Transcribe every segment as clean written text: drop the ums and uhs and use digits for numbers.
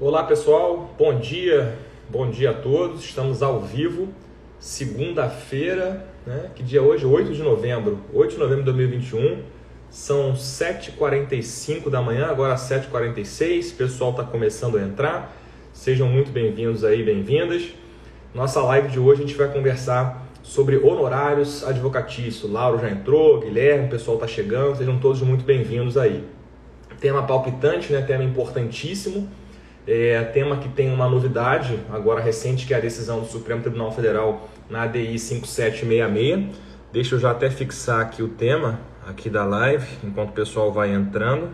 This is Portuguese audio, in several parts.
Olá pessoal, bom dia a todos. Estamos ao vivo, segunda-feira, né? Que dia é hoje? 8 de novembro de 2021. São 7h45 da manhã, agora 7h46. O pessoal está começando a entrar. Sejam muito bem-vindos aí, bem-vindas. Nossa live de hoje a gente vai conversar sobre honorários advocatícios. Lauro já entrou, Guilherme, o pessoal está chegando. Sejam todos muito bem-vindos aí. Tema palpitante, né? Tema importantíssimo. Tema que tem uma novidade agora recente, que é a decisão do Supremo Tribunal Federal na ADI 5766. Deixa eu já até fixar aqui o tema aqui da live, enquanto o pessoal vai entrando.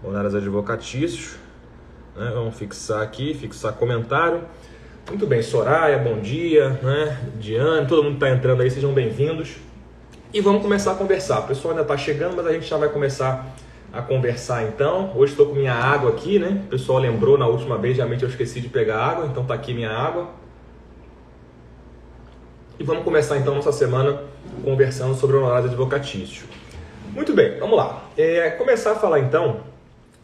Honorários advocatícios, né? Vamos fixar aqui, fixar comentário. Muito bem, Soraya, bom dia, né? Diane, todo mundo está entrando aí, sejam bem-vindos. E vamos começar a conversar. O pessoal ainda está chegando, mas a gente já vai começar a conversar então. Hoje estou com minha água aqui, né? O pessoal lembrou na última vez, realmente eu esqueci de pegar água, então tá aqui minha água. E vamos começar então nossa semana conversando sobre honorários advocatícios. Muito bem, vamos lá. Começar a falar então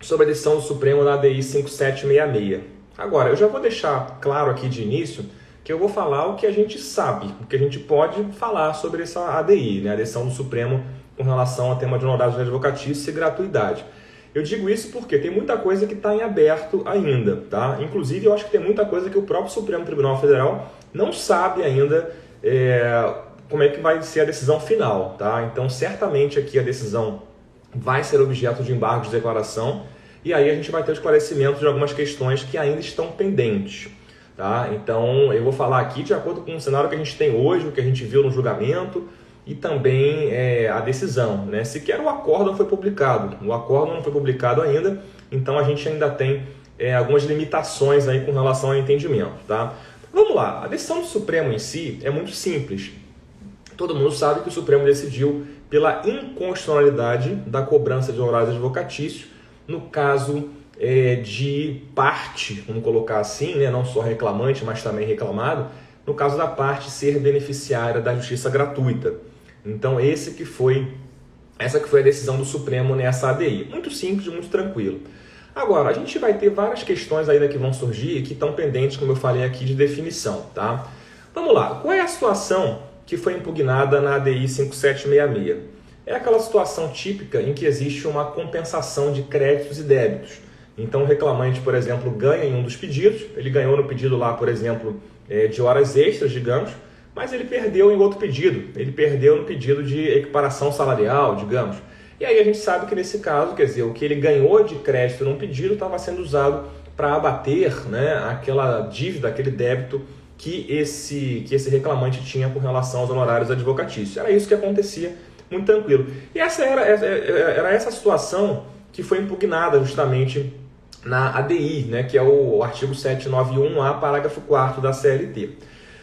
sobre a decisão do Supremo da ADI 5766. Agora, eu já vou deixar claro aqui de início que eu vou falar o que a gente sabe, o que a gente pode falar sobre essa ADI, né? A decisão do Supremo com relação ao tema de honorários advocatícios e gratuidade. Eu digo isso porque tem muita coisa que está em aberto ainda, tá? Inclusive, eu acho que tem muita coisa que o próprio Supremo Tribunal Federal não sabe ainda como é que vai ser a decisão final, tá? Então, certamente aqui a decisão vai ser objeto de embargo de declaração e aí a gente vai ter o esclarecimento de algumas questões que ainda estão pendentes, tá? Então, eu vou falar aqui de acordo com o cenário que a gente tem hoje, o que a gente viu no julgamento, e também a decisão, né? Sequer o acórdão foi publicado. O acórdão não foi publicado ainda, então a gente ainda tem algumas limitações aí com relação ao entendimento, tá? Vamos lá, a decisão do Supremo em si é muito simples. Todo mundo sabe que o Supremo decidiu pela inconstitucionalidade da cobrança de honorários advocatícios no caso de parte, vamos colocar assim, né? Não só reclamante, mas também reclamado, no caso da parte ser beneficiária da justiça gratuita. Então essa que foi a decisão do Supremo nessa ADI. Muito simples, muito tranquilo. Agora, a gente vai ter várias questões ainda que vão surgir e que estão pendentes, como eu falei aqui, de definição, tá? Vamos lá, qual é a situação que foi impugnada na ADI 5766? É aquela situação típica em que existe uma compensação de créditos e débitos. Então o reclamante, por exemplo, ganha em um dos pedidos, ele ganhou no pedido lá, por exemplo, de horas extras, digamos, mas ele perdeu em outro pedido, ele perdeu no pedido de equiparação salarial, digamos. E aí a gente sabe que nesse caso, quer dizer, o que ele ganhou de crédito num pedido estava sendo usado para abater, né, aquela dívida, aquele débito que esse reclamante tinha com relação aos honorários advocatícios. Era isso que acontecia, muito tranquilo. E essa era essa situação que foi impugnada justamente na ADI, né, que é o artigo 791A, parágrafo 4º da CLT.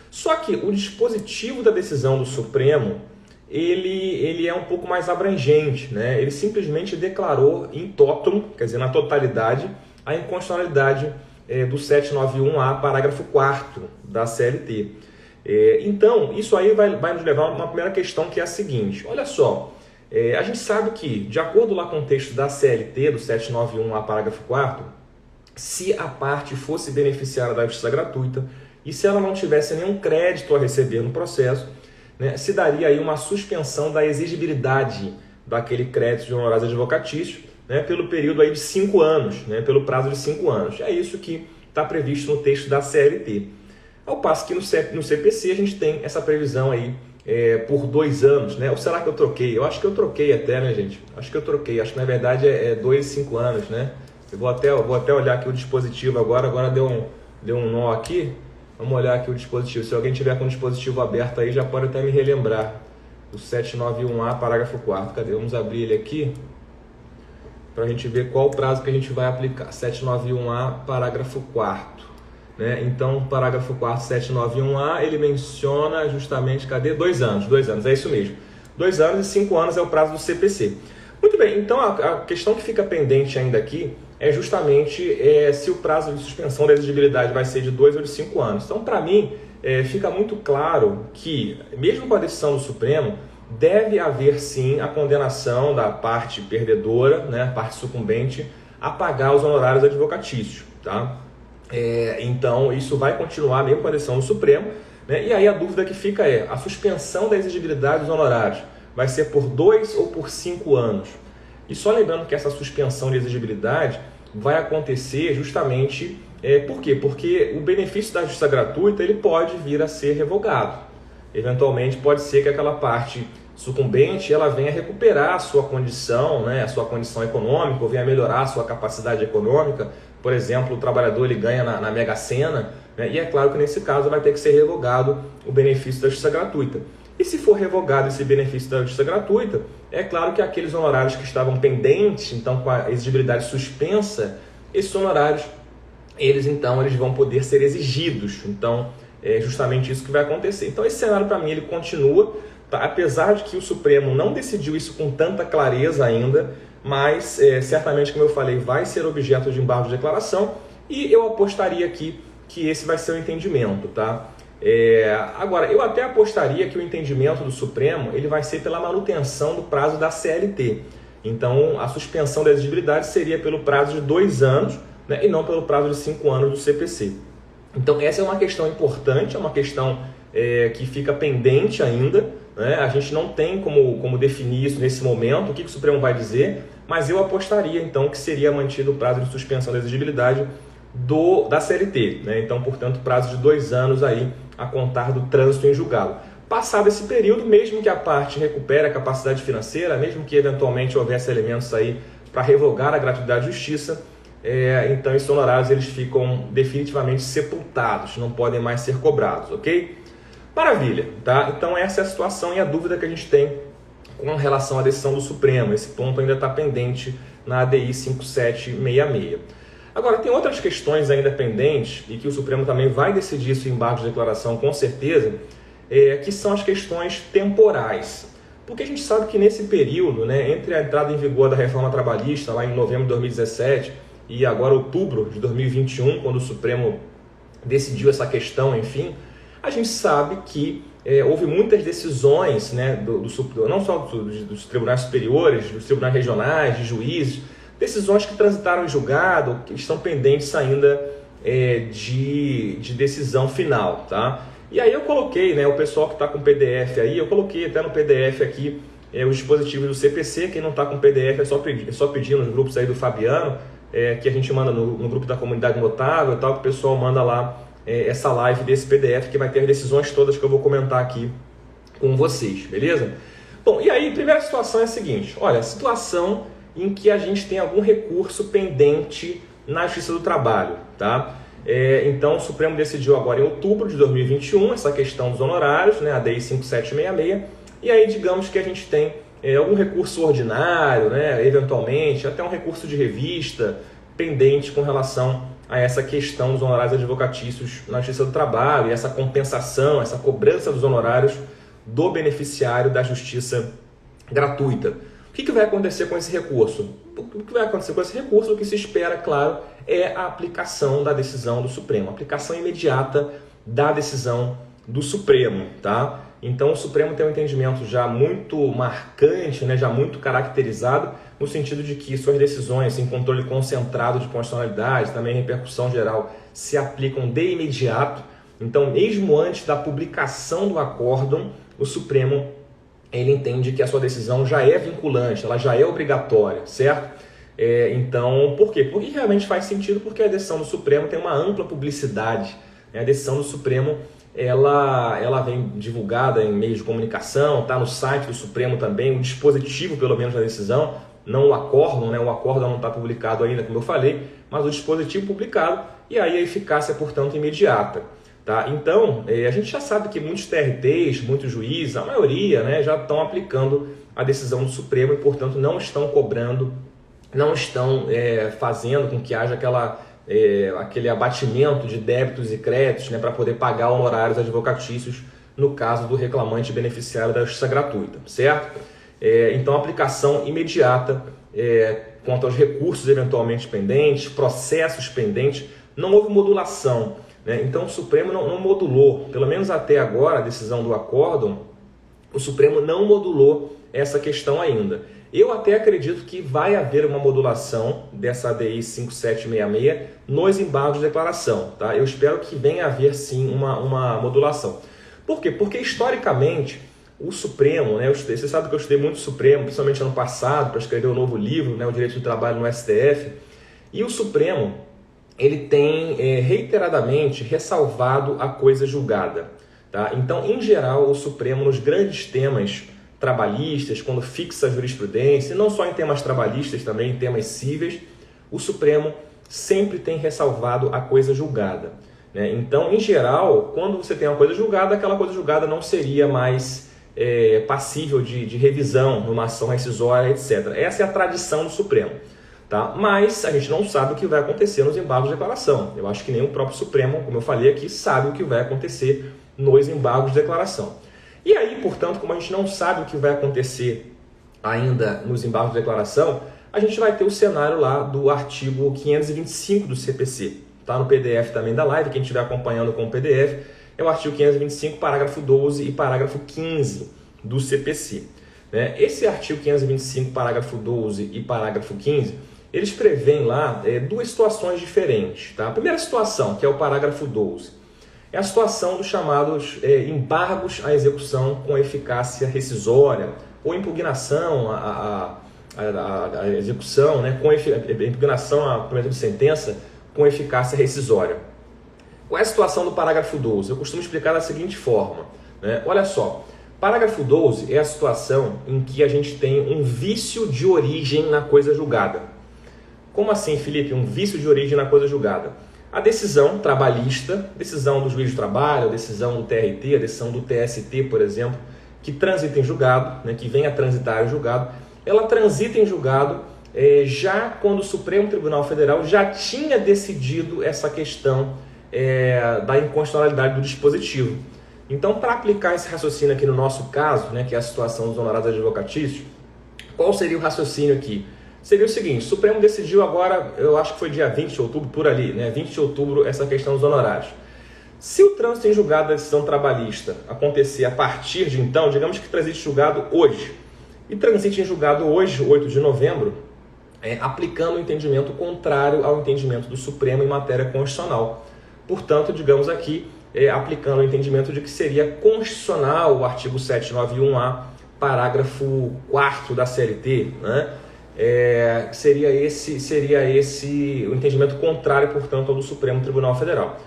Só que o dispositivo da decisão do Supremo, ele é um pouco mais abrangente, né? Ele simplesmente declarou in totum, quer dizer, na totalidade, a inconstitucionalidade do 791A, parágrafo 4º da CLT. Então, isso aí vai nos levar a uma primeira questão, que é a seguinte. Olha só, a gente sabe que, de acordo lá com o texto da CLT, do 791A, parágrafo 4º, se a parte fosse beneficiária da justiça gratuita e se ela não tivesse nenhum crédito a receber no processo, né, se daria aí uma suspensão da exigibilidade daquele crédito de honorários advocatícios, né, pelo período aí de 5 anos, né, pelo prazo de 5 anos. É isso que está previsto no texto da CLT. Ao passo que no CPC a gente tem essa previsão aí por 2 anos, né? Ou será que eu troquei? Eu acho que eu troquei até, né, gente? Acho que eu troquei. Acho que na verdade é 2 e 5 anos, né? Eu vou até olhar aqui o dispositivo agora deu um nó aqui. Vamos olhar aqui o dispositivo. Se alguém tiver com o dispositivo aberto aí, já pode até me relembrar. O 791A, parágrafo 4º. Cadê? Vamos abrir ele aqui para a gente ver qual o prazo que a gente vai aplicar. 791A, parágrafo 4º. Né? Então, parágrafo 4º, 791A, ele menciona justamente, cadê? 2 anos. 2 anos, é isso mesmo. 2 anos e 5 anos é o prazo do CPC. Muito bem, então a questão que fica pendente ainda aqui é justamente se o prazo de suspensão da exigibilidade vai ser de 2 ou de 5 anos. Então, para mim, fica muito claro que, mesmo com a decisão do Supremo, deve haver sim a condenação da parte perdedora, né, parte sucumbente, a pagar os honorários advocatícios, tá? Então isso vai continuar mesmo com a decisão do Supremo, né? E aí a dúvida que fica é, a suspensão da exigibilidade dos honorários vai ser por 2 ou por 5 anos? E só lembrando que essa suspensão de exigibilidade vai acontecer justamente, por quê? Porque o benefício da justiça gratuita ele pode vir a ser revogado. Eventualmente pode ser que aquela parte sucumbente ela venha recuperar a sua condição, né, a sua condição econômica, ou venha melhorar a sua capacidade econômica. Por exemplo, o trabalhador ele ganha na Mega Sena, né, e é claro que nesse caso vai ter que ser revogado o benefício da justiça gratuita. E se for revogado esse benefício da justiça gratuita, é claro que aqueles honorários que estavam pendentes, então com a exigibilidade suspensa, esses honorários, eles vão poder ser exigidos. Então, é justamente isso que vai acontecer. Então, esse cenário, para mim, ele continua, tá? Apesar de que o Supremo não decidiu isso com tanta clareza ainda, mas certamente, como eu falei, vai ser objeto de embargo de declaração, e eu apostaria aqui que esse vai ser o entendimento, tá? Agora, eu até apostaria que o entendimento do Supremo ele vai ser pela manutenção do prazo da CLT. Então, a suspensão da exigibilidade seria pelo prazo de 2 anos, né, e não pelo prazo de 5 anos do CPC. Então, essa é uma questão importante, é uma questão que fica pendente ainda, né? A gente não tem como definir isso nesse momento, o que o Supremo vai dizer, mas eu apostaria, então, que seria mantido o prazo de suspensão da exigibilidade da CLT, né? Então, portanto, prazo de 2 anos aí a contar do trânsito em julgado. Passado esse período, mesmo que a parte recupere a capacidade financeira, mesmo que eventualmente houvesse elementos aí para revogar a gratuidade de justiça, então esses honorários eles ficam definitivamente sepultados, não podem mais ser cobrados, ok? Maravilha, tá? Então essa é a situação e a dúvida que a gente tem com relação à decisão do Supremo. Esse ponto ainda está pendente na ADI 5766. Agora, tem outras questões ainda pendentes e que o Supremo também vai decidir isso em embargo de declaração com certeza, que são as questões temporais. Porque a gente sabe que nesse período, né, entre a entrada em vigor da reforma trabalhista, lá em novembro de 2017, e agora outubro de 2021, quando o Supremo decidiu essa questão, enfim, a gente sabe que houve muitas decisões, né, não só dos tribunais superiores, dos tribunais regionais, de juízes, decisões que transitaram em julgado, que estão pendentes ainda de decisão final, tá? E aí eu coloquei, né, o pessoal que está com PDF aí, eu coloquei até no PDF aqui os dispositivos do CPC. Quem não está com PDF é só pedir nos grupos aí do Fabiano, que a gente manda no grupo da comunidade notável e tal, que o pessoal manda lá essa live desse PDF que vai ter as decisões todas que eu vou comentar aqui com vocês, beleza? Bom, e aí, a primeira situação é a seguinte, olha, a situação em que a gente tem algum recurso pendente na Justiça do Trabalho, tá? Então, o Supremo decidiu agora em outubro de 2021 essa questão dos honorários, né, a DI 5766, e aí digamos que a gente tem algum recurso ordinário, né, eventualmente, até um recurso de revista pendente com relação a essa questão dos honorários advocatícios na Justiça do Trabalho e essa compensação, essa cobrança dos honorários do beneficiário da justiça gratuita. O que vai acontecer com esse recurso? O que vai acontecer com esse recurso? O que se espera, claro, é a aplicação da decisão do Supremo, a aplicação imediata da decisão do Supremo, tá? Então, o Supremo tem um entendimento já muito marcante, né, já muito caracterizado, no sentido de que suas decisões em controle concentrado de constitucionalidade, também repercussão geral, se aplicam de imediato. Então, mesmo antes da publicação do acórdão, o Supremo ele entende que a sua decisão já é vinculante, ela já é obrigatória, certo? Então, por quê? Porque realmente faz sentido, porque a decisão do Supremo tem uma ampla publicidade, né? A decisão do Supremo ela vem divulgada em meios de comunicação, está no site do Supremo também, o dispositivo, pelo menos, da decisão, não o acórdão, né? O acórdão não está publicado ainda, como eu falei, mas o dispositivo publicado, e aí a eficácia, portanto, imediata. Tá? Então, a gente já sabe que muitos TRTs, muitos juízes, a maioria, né, já estão aplicando a decisão do Supremo e, portanto, não estão cobrando, não estão fazendo com que haja aquele abatimento de débitos e créditos, né, para poder pagar honorários advocatícios no caso do reclamante beneficiário da justiça gratuita, certo? Então, aplicação imediata quanto aos recursos eventualmente pendentes, processos pendentes, não houve modulação. Então o Supremo não modulou, pelo menos até agora, a decisão do acórdão, o Supremo não modulou essa questão ainda. Eu até acredito que vai haver uma modulação dessa ADI 5766 nos embargos de declaração. Tá? Eu espero que venha a haver sim uma modulação. Por quê? Porque historicamente o Supremo, né, você sabe que eu estudei muito o Supremo, principalmente ano passado, para escrever um novo livro, né, o Direito do Trabalho no STF, e o Supremo ele tem reiteradamente ressalvado a coisa julgada. Tá? Então, em geral, o Supremo, nos grandes temas trabalhistas, quando fixa a jurisprudência, e não só em temas trabalhistas, também em temas cíveis, o Supremo sempre tem ressalvado a coisa julgada. Né? Então, em geral, quando você tem uma coisa julgada, aquela coisa julgada não seria mais passível de revisão numa ação rescisória, etc. Essa é a tradição do Supremo. Tá? Mas a gente não sabe o que vai acontecer nos embargos de declaração. Eu acho que nem o próprio Supremo, como eu falei aqui, sabe o que vai acontecer nos embargos de declaração. E aí, portanto, como a gente não sabe o que vai acontecer ainda nos embargos de declaração, a gente vai ter o cenário lá do artigo 525 do CPC. Tá no PDF também da live, quem estiver acompanhando com o PDF, é o artigo 525, parágrafo 12 e parágrafo 15 do CPC. Né? Esse artigo 525, parágrafo 12 e parágrafo 15, eles prevêem lá duas situações diferentes. Tá? A primeira situação, que é o parágrafo 12, é a situação dos chamados embargos à execução com eficácia rescisória ou impugnação à execução, né, impugnação à cumprimento de sentença com eficácia rescisória. Qual é a situação do parágrafo 12? Eu costumo explicar da seguinte forma. Né? Olha só, parágrafo 12 é a situação em que a gente tem um vício de origem na coisa julgada. Como assim, Felipe? Um vício de origem na coisa julgada? A decisão trabalhista, decisão do juiz do trabalho, a decisão do TRT, a decisão do TST, por exemplo, que transita em julgado, né, que vem a transitar em julgado, ela transita em julgado já quando o Supremo Tribunal Federal já tinha decidido essa questão da inconstitucionalidade do dispositivo. Então, para aplicar esse raciocínio aqui no nosso caso, né, que é a situação dos honorários advocatícios, qual seria o raciocínio aqui? Seria o seguinte, o Supremo decidiu agora, eu acho que foi dia 20 de outubro, por ali, né? 20 de outubro, essa questão dos honorários. Se o trânsito em julgado da decisão trabalhista acontecer a partir de então, digamos que transite julgado hoje, e transite em julgado hoje, 8 de novembro, aplicando o entendimento contrário ao entendimento do Supremo em matéria constitucional. Portanto, digamos aqui, aplicando o entendimento de que seria constitucional o artigo 791A, parágrafo 4º da CLT, né? Seria esse o entendimento contrário, portanto, ao do Supremo Tribunal Federal.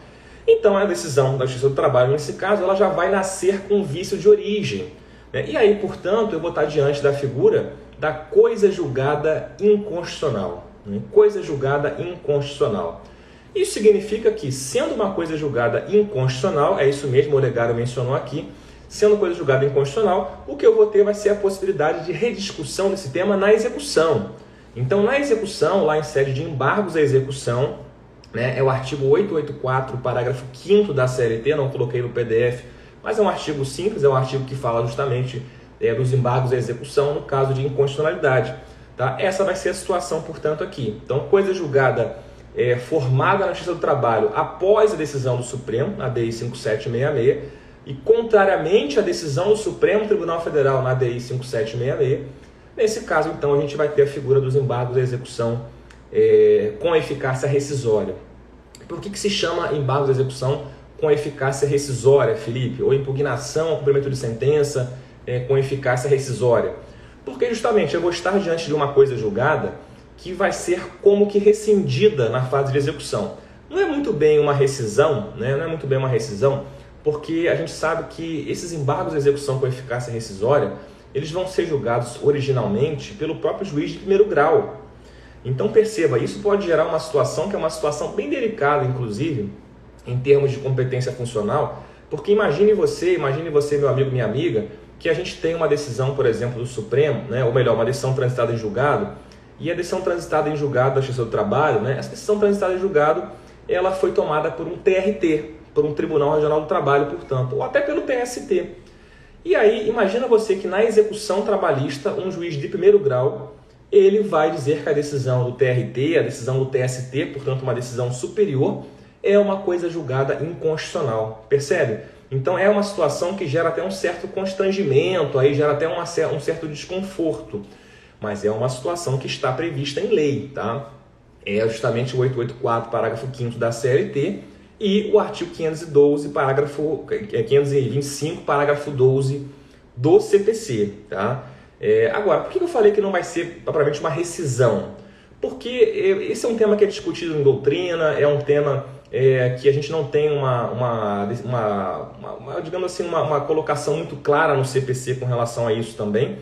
Então, a decisão da Justiça do Trabalho, nesse caso, ela já vai nascer com vício de origem. Né? E aí, portanto, eu vou estar diante da figura da coisa julgada inconstitucional. Né? Coisa julgada inconstitucional. Isso significa que, sendo uma coisa julgada inconstitucional, é isso mesmo, o Olegário mencionou aqui, sendo coisa julgada inconstitucional, o que eu vou ter vai ser a possibilidade de rediscussão desse tema na execução. Então, na execução, lá em sede de embargos à execução, né, é o artigo 884, parágrafo 5º da CLT, não coloquei no PDF, mas é um artigo simples, é um artigo que fala justamente dos embargos à execução no caso de inconstitucionalidade. Tá? Essa vai ser a situação, portanto, aqui. Então, coisa julgada formada na Justiça do Trabalho após a decisão do Supremo, na DI 5766, e contrariamente à decisão do Supremo Tribunal Federal na DI 5766, nesse caso, então, a gente vai ter a figura dos embargos à execução com eficácia rescisória. Por que se chama embargos à execução com eficácia rescisória, Felipe? Ou impugnação ao cumprimento de sentença com eficácia rescisória? Porque justamente eu vou estar diante de uma coisa julgada que vai ser como que rescindida na fase de execução. Não é muito bem uma rescisão, né? Não é muito bem uma rescisão, porque a gente sabe que esses embargos à execução com eficácia rescisória, eles vão ser julgados originalmente pelo próprio juiz de primeiro grau. Então perceba, isso pode gerar uma situação que é uma situação bem delicada, inclusive, em termos de competência funcional, porque imagine você, meu amigo, minha amiga, que a gente tem uma decisão, por exemplo, do Supremo, né? Ou melhor, uma decisão transitada em julgado, e a decisão transitada em julgado da Justiça do Trabalho, né? Essa decisão transitada em julgado, ela foi tomada por um TRT, por um Tribunal Regional do Trabalho, portanto, ou até pelo TST. E aí, imagina você que na execução trabalhista, um juiz de primeiro grau, ele vai dizer que a decisão do TRT, a decisão do TST, portanto, uma decisão superior, é uma coisa julgada inconstitucional. Percebe? Então, é uma situação que gera até um certo constrangimento, aí gera até um certo desconforto. mas é uma situação que está prevista em lei, tá? É justamente o 884, parágrafo 5º da CLT e o artigo 525, parágrafo 12 do CPC, tá? Agora, por que eu falei que não vai ser propriamente uma rescisão? Porque esse é um tema que é discutido em doutrina, é um tema que a gente não tem digamos assim, uma colocação muito clara no CPC com relação a isso também.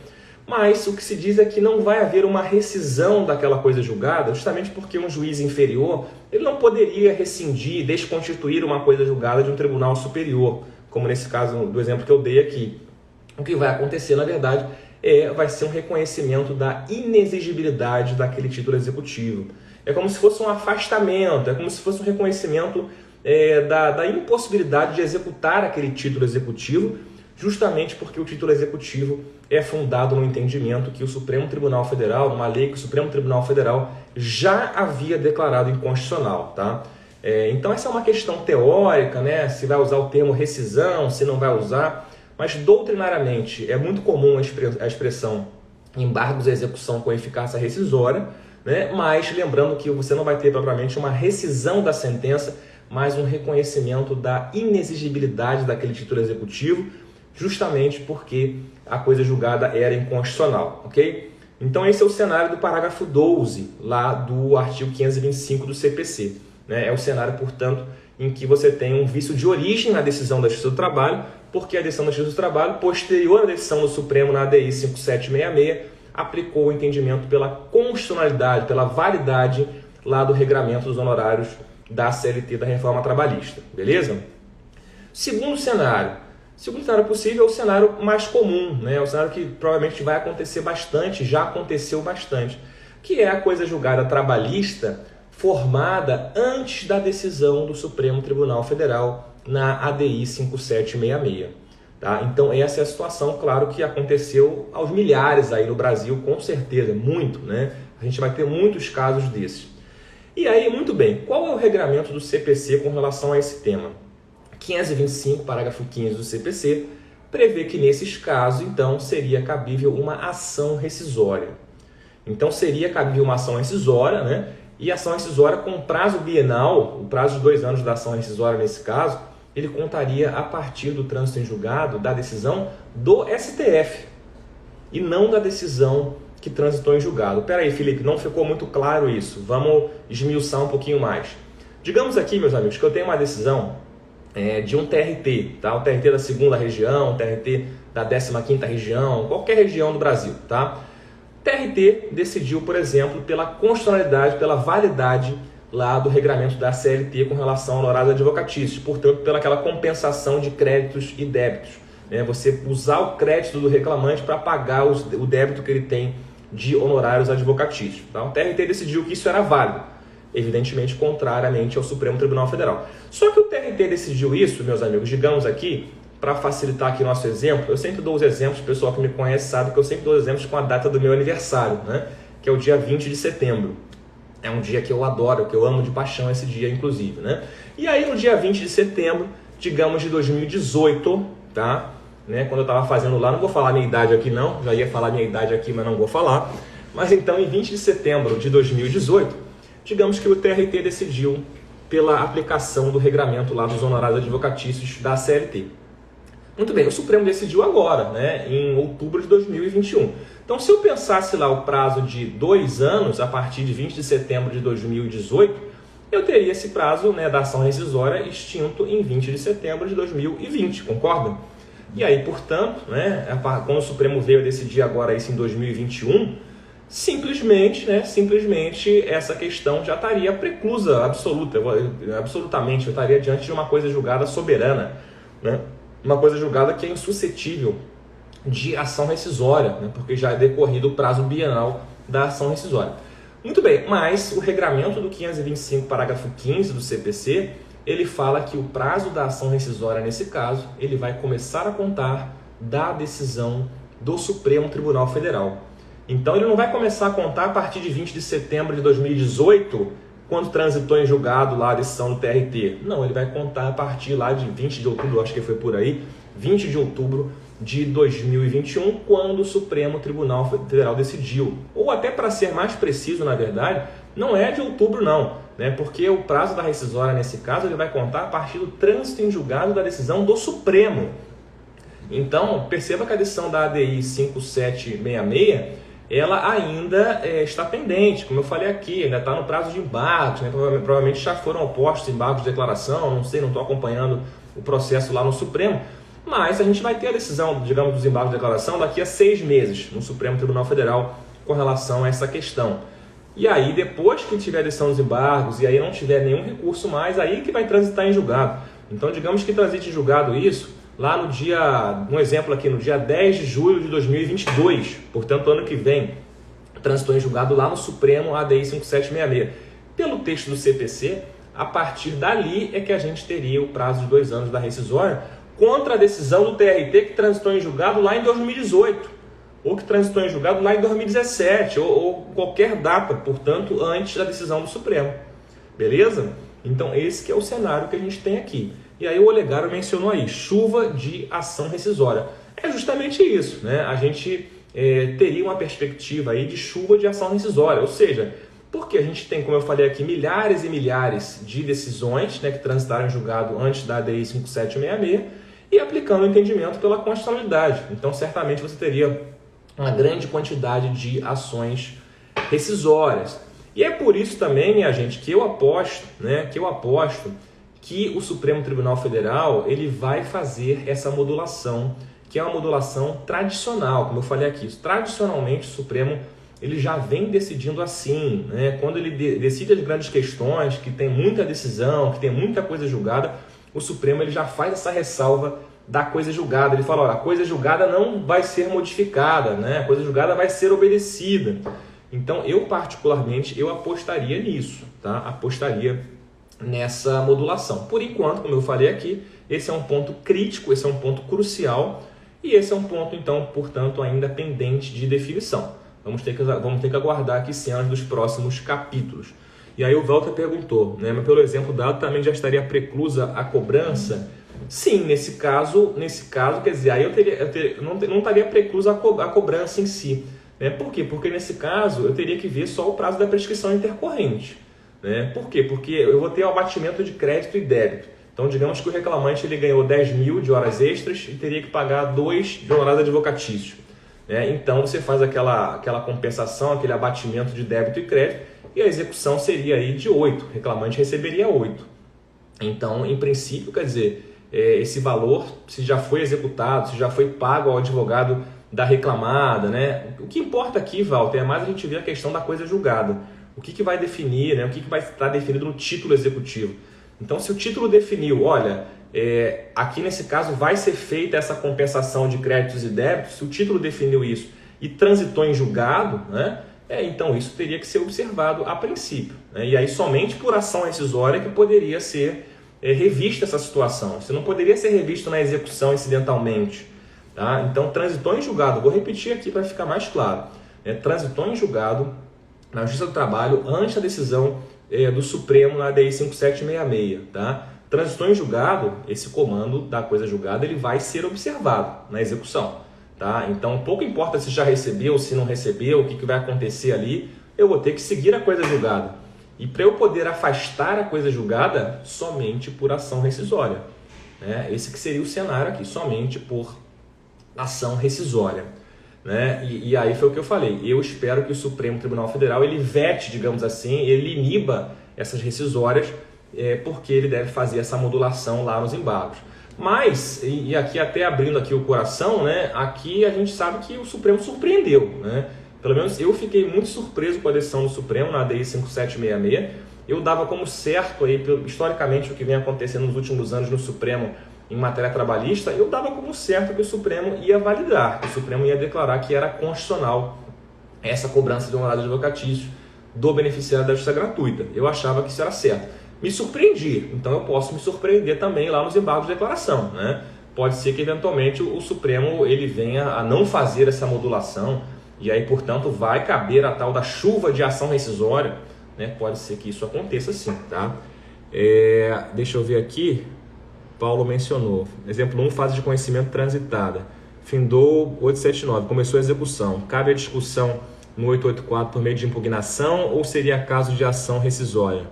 Mas o que se diz é que não vai haver uma rescisão daquela coisa julgada, justamente porque um juiz inferior ele não poderia rescindir, desconstituir uma coisa julgada de um tribunal superior, como nesse caso do exemplo que eu dei aqui. O que vai acontecer, na verdade, vai ser um reconhecimento da inexigibilidade daquele título executivo. É como se fosse um afastamento, é como se fosse um reconhecimento da impossibilidade de executar aquele título executivo, justamente porque o título executivo é fundado no entendimento que o Supremo Tribunal Federal, numa lei que o Supremo Tribunal Federal já havia declarado inconstitucional, tá? Então essa é uma questão teórica, né? Se vai usar o termo rescisão, se não vai usar, mas doutrinariamente é muito comum a expressão embargos à execução com eficácia rescisória, né? Mas lembrando que você não vai ter propriamente uma rescisão da sentença, mas um reconhecimento da inexigibilidade daquele título executivo, justamente porque a coisa julgada era inconstitucional, ok? Então esse é o cenário do parágrafo 12, lá do artigo 525 do CPC. Né? É o cenário, portanto, em que você tem um vício de origem na decisão da Justiça do Trabalho, porque a decisão da Justiça do Trabalho, posterior à decisão do Supremo na ADI 5766, aplicou o entendimento pela constitucionalidade, pela validade lá do regramento dos honorários da CLT da reforma trabalhista, beleza? Segundo cenário possível é o cenário mais comum, né? O cenário que provavelmente vai acontecer bastante, já aconteceu bastante, que é a coisa julgada trabalhista formada antes da decisão do Supremo Tribunal Federal na ADI 5766. Tá? Então essa é a situação, claro, que aconteceu aos milhares aí no Brasil, com certeza, muito, né? A gente vai ter muitos casos desses. E aí, muito bem, qual é o regramento do CPC com relação a esse tema? 525, parágrafo 15 do CPC, prevê que nesses casos, então, seria cabível uma ação rescisória. Então, seria cabível uma ação rescisória, né? E a ação rescisória com prazo bienal, o prazo de 2 anos da ação rescisória nesse caso, ele contaria a partir do trânsito em julgado da decisão do STF e não da decisão que transitou em julgado. Pera aí, Felipe, não ficou muito claro isso. Vamos esmiuçar um pouquinho mais. Digamos aqui, meus amigos, que eu tenho uma decisão de um TRT, tá? O TRT da 2ª região, o TRT da 15ª região, qualquer região do Brasil, tá? O TRT decidiu, por exemplo, pela constitucionalidade, pela validade lá do regramento da CLT com relação ao honorário advocatício, portanto, pelaquela compensação de créditos e débitos. Né? Você usar o crédito do reclamante para pagar o débito que ele tem de honorários advocatícios. Tá? O TRT decidiu que isso era válido, evidentemente contrariamente ao Supremo Tribunal Federal. Só que o TRT decidiu isso, meus amigos, digamos aqui, para facilitar aqui nosso exemplo, eu sempre dou os exemplos, o pessoal que me conhece sabe que eu sempre dou os exemplos com a data do meu aniversário, né? Que é o dia 20 de setembro. É um dia que eu adoro, que eu amo de paixão esse dia, inclusive, né? E aí, no dia 20 de setembro, digamos de 2018, tá? Né? Quando eu estava fazendo lá, não vou falar a minha idade aqui não, já ia falar a minha idade aqui, mas não vou falar. Mas então, em 20 de setembro de 2018, digamos que o TRT decidiu pela aplicação do regramento lá dos honorários advocatícios da CLT. Muito bem, o Supremo decidiu agora, né, em outubro de 2021. Então, se eu pensasse lá o prazo de 2 anos, a partir de 20 de setembro de 2018, eu teria esse prazo, né, da ação rescisória extinto em 20 de setembro de 2020, concordam? E aí, portanto, né, quando o Supremo veio a decidir agora isso em 2021, simplesmente essa questão já estaria preclusa, absolutamente, eu estaria diante de uma coisa julgada soberana, né? Uma coisa julgada que é insuscetível de ação rescisória, né? Porque já é decorrido o prazo bienal da ação rescisória. Muito bem, mas o regramento do 525, parágrafo 15 do CPC, ele fala que o prazo da ação rescisória, nesse caso, ele vai começar a contar da decisão do Supremo Tribunal Federal. Então, ele não vai começar a contar a partir de 20 de setembro de 2018, quando transitou em julgado lá a decisão do TRT. Não, ele vai contar a partir lá de 20 de outubro, acho que foi por aí, 20 de outubro de 2021, quando o Supremo Tribunal Federal decidiu. Ou até, para ser mais preciso, na verdade, não é de outubro não, né? Porque o prazo da rescisória nesse caso ele vai contar a partir do trânsito em julgado da decisão do Supremo. Então, perceba que a decisão da ADI 5766, ela ainda está pendente, como eu falei aqui, ainda está no prazo de embargos, né? Provavelmente já foram opostos embargos de declaração, não sei, não estou acompanhando o processo lá no Supremo, mas a gente vai ter a decisão, digamos, dos embargos de declaração daqui a 6 meses no Supremo Tribunal Federal com relação a essa questão. E aí, depois que tiver a decisão dos embargos e aí não tiver nenhum recurso mais, aí que vai transitar em julgado. Então, digamos que transite em julgado isso lá no dia, um exemplo aqui, no dia 10 de julho de 2022, portanto, ano que vem, transitou em julgado lá no Supremo ADI 5766. Pelo texto do CPC, a partir dali é que a gente teria o prazo de 2 anos da rescisória contra a decisão do TRT que transitou em julgado lá em 2018, ou que transitou em julgado lá em 2017, ou qualquer data, portanto, antes da decisão do Supremo. Beleza? Então, esse que é o cenário que a gente tem aqui. E aí o Olegário mencionou aí, chuva de ação rescisória. É justamente isso, né? A gente teria uma perspectiva aí de chuva de ação rescisória, ou seja, porque a gente tem, como eu falei aqui, milhares e milhares de decisões, né, que transitaram em julgado antes da ADI 5766 e aplicando o entendimento pela constitucionalidade. Então, certamente você teria uma grande quantidade de ações rescisórias. E é por isso também, minha gente, que eu aposto, que o Supremo Tribunal Federal ele vai fazer essa modulação, que é uma modulação tradicional, como eu falei aqui. Tradicionalmente, o Supremo ele já vem decidindo assim, né? Quando ele decide as grandes questões, que tem muita decisão, que tem muita coisa julgada, o Supremo ele já faz essa ressalva da coisa julgada. Ele fala, olha, a coisa julgada não vai ser modificada, né? A coisa julgada vai ser obedecida. Então, eu particularmente, eu apostaria nisso, tá? Apostaria nessa modulação. Por enquanto, como eu falei aqui, esse é um ponto crítico, esse é um ponto crucial e esse é um ponto, então, portanto, ainda pendente de definição. Vamos ter que aguardar aqui cenas dos próximos capítulos. E aí o Walter perguntou, né? Mas pelo exemplo dado, também já estaria preclusa a cobrança? Sim, nesse caso, quer dizer, aí eu não estaria preclusa a cobrança em si. Né? Por quê? Porque nesse caso eu teria que ver só o prazo da prescrição intercorrente. Né? Por quê? Porque eu vou ter o abatimento de crédito e débito. Então, digamos que o reclamante ele ganhou 10 mil de horas extras e teria que pagar 2 de honorários advocatícios. Né? Então, você faz aquela compensação, aquele abatimento de débito e crédito e a execução seria aí de 8. O reclamante receberia 8. Então, em princípio, quer dizer, esse valor, se já foi executado, se já foi pago ao advogado da reclamada, né? O que importa aqui, Walter, é mais a gente ver a questão da coisa julgada. O que vai definir, né? O que vai estar definido no título executivo. Então, se o título definiu, olha, aqui nesse caso vai ser feita essa compensação de créditos e débitos, se o título definiu isso e transitou em julgado, né? Então isso teria que ser observado a princípio. Né? E aí somente por ação rescisória que poderia ser revista essa situação. Você não poderia ser revisto na execução incidentalmente. Tá? Então, transitou em julgado, vou repetir aqui para ficar mais claro. Transitou em julgado na Justiça do Trabalho antes da decisão do Supremo na ADI 5766. Tá? Transitou em julgado, esse comando da coisa julgada ele vai ser observado na execução. Tá? Então, pouco importa se já recebeu, se não recebeu, o que vai acontecer ali, eu vou ter que seguir a coisa julgada. E para eu poder afastar a coisa julgada, somente por ação rescisória. Né? Esse que seria o cenário aqui, somente por ação rescisória. Né? E aí foi o que eu falei, eu espero que o Supremo Tribunal Federal ele vete, digamos assim, ele iniba essas rescisórias, porque ele deve fazer essa modulação lá nos embargos. Mas, e aqui até abrindo aqui o coração, né, aqui a gente sabe que o Supremo surpreendeu. Né? Pelo menos eu fiquei muito surpreso com a decisão do Supremo na ADI 5766. Eu dava como certo, aí, historicamente, o que vem acontecendo nos últimos anos no Supremo em matéria trabalhista, eu dava como certo que o Supremo ia validar, que o Supremo ia declarar que era constitucional essa cobrança de honorário advocatício do beneficiário da justiça gratuita. Eu achava que isso era certo. Me surpreendi, então eu posso me surpreender também lá nos embargos de declaração. Né? Pode ser que eventualmente o Supremo ele venha a não fazer essa modulação e aí, portanto, vai caber a tal da chuva de ação rescisória. Né? Pode ser que isso aconteça sim. Tá? Deixa eu ver aqui. Paulo mencionou. Exemplo 1, fase de conhecimento transitada. findou 879, começou a execução. Cabe a discussão no 884 por meio de impugnação ou seria caso de ação rescisória?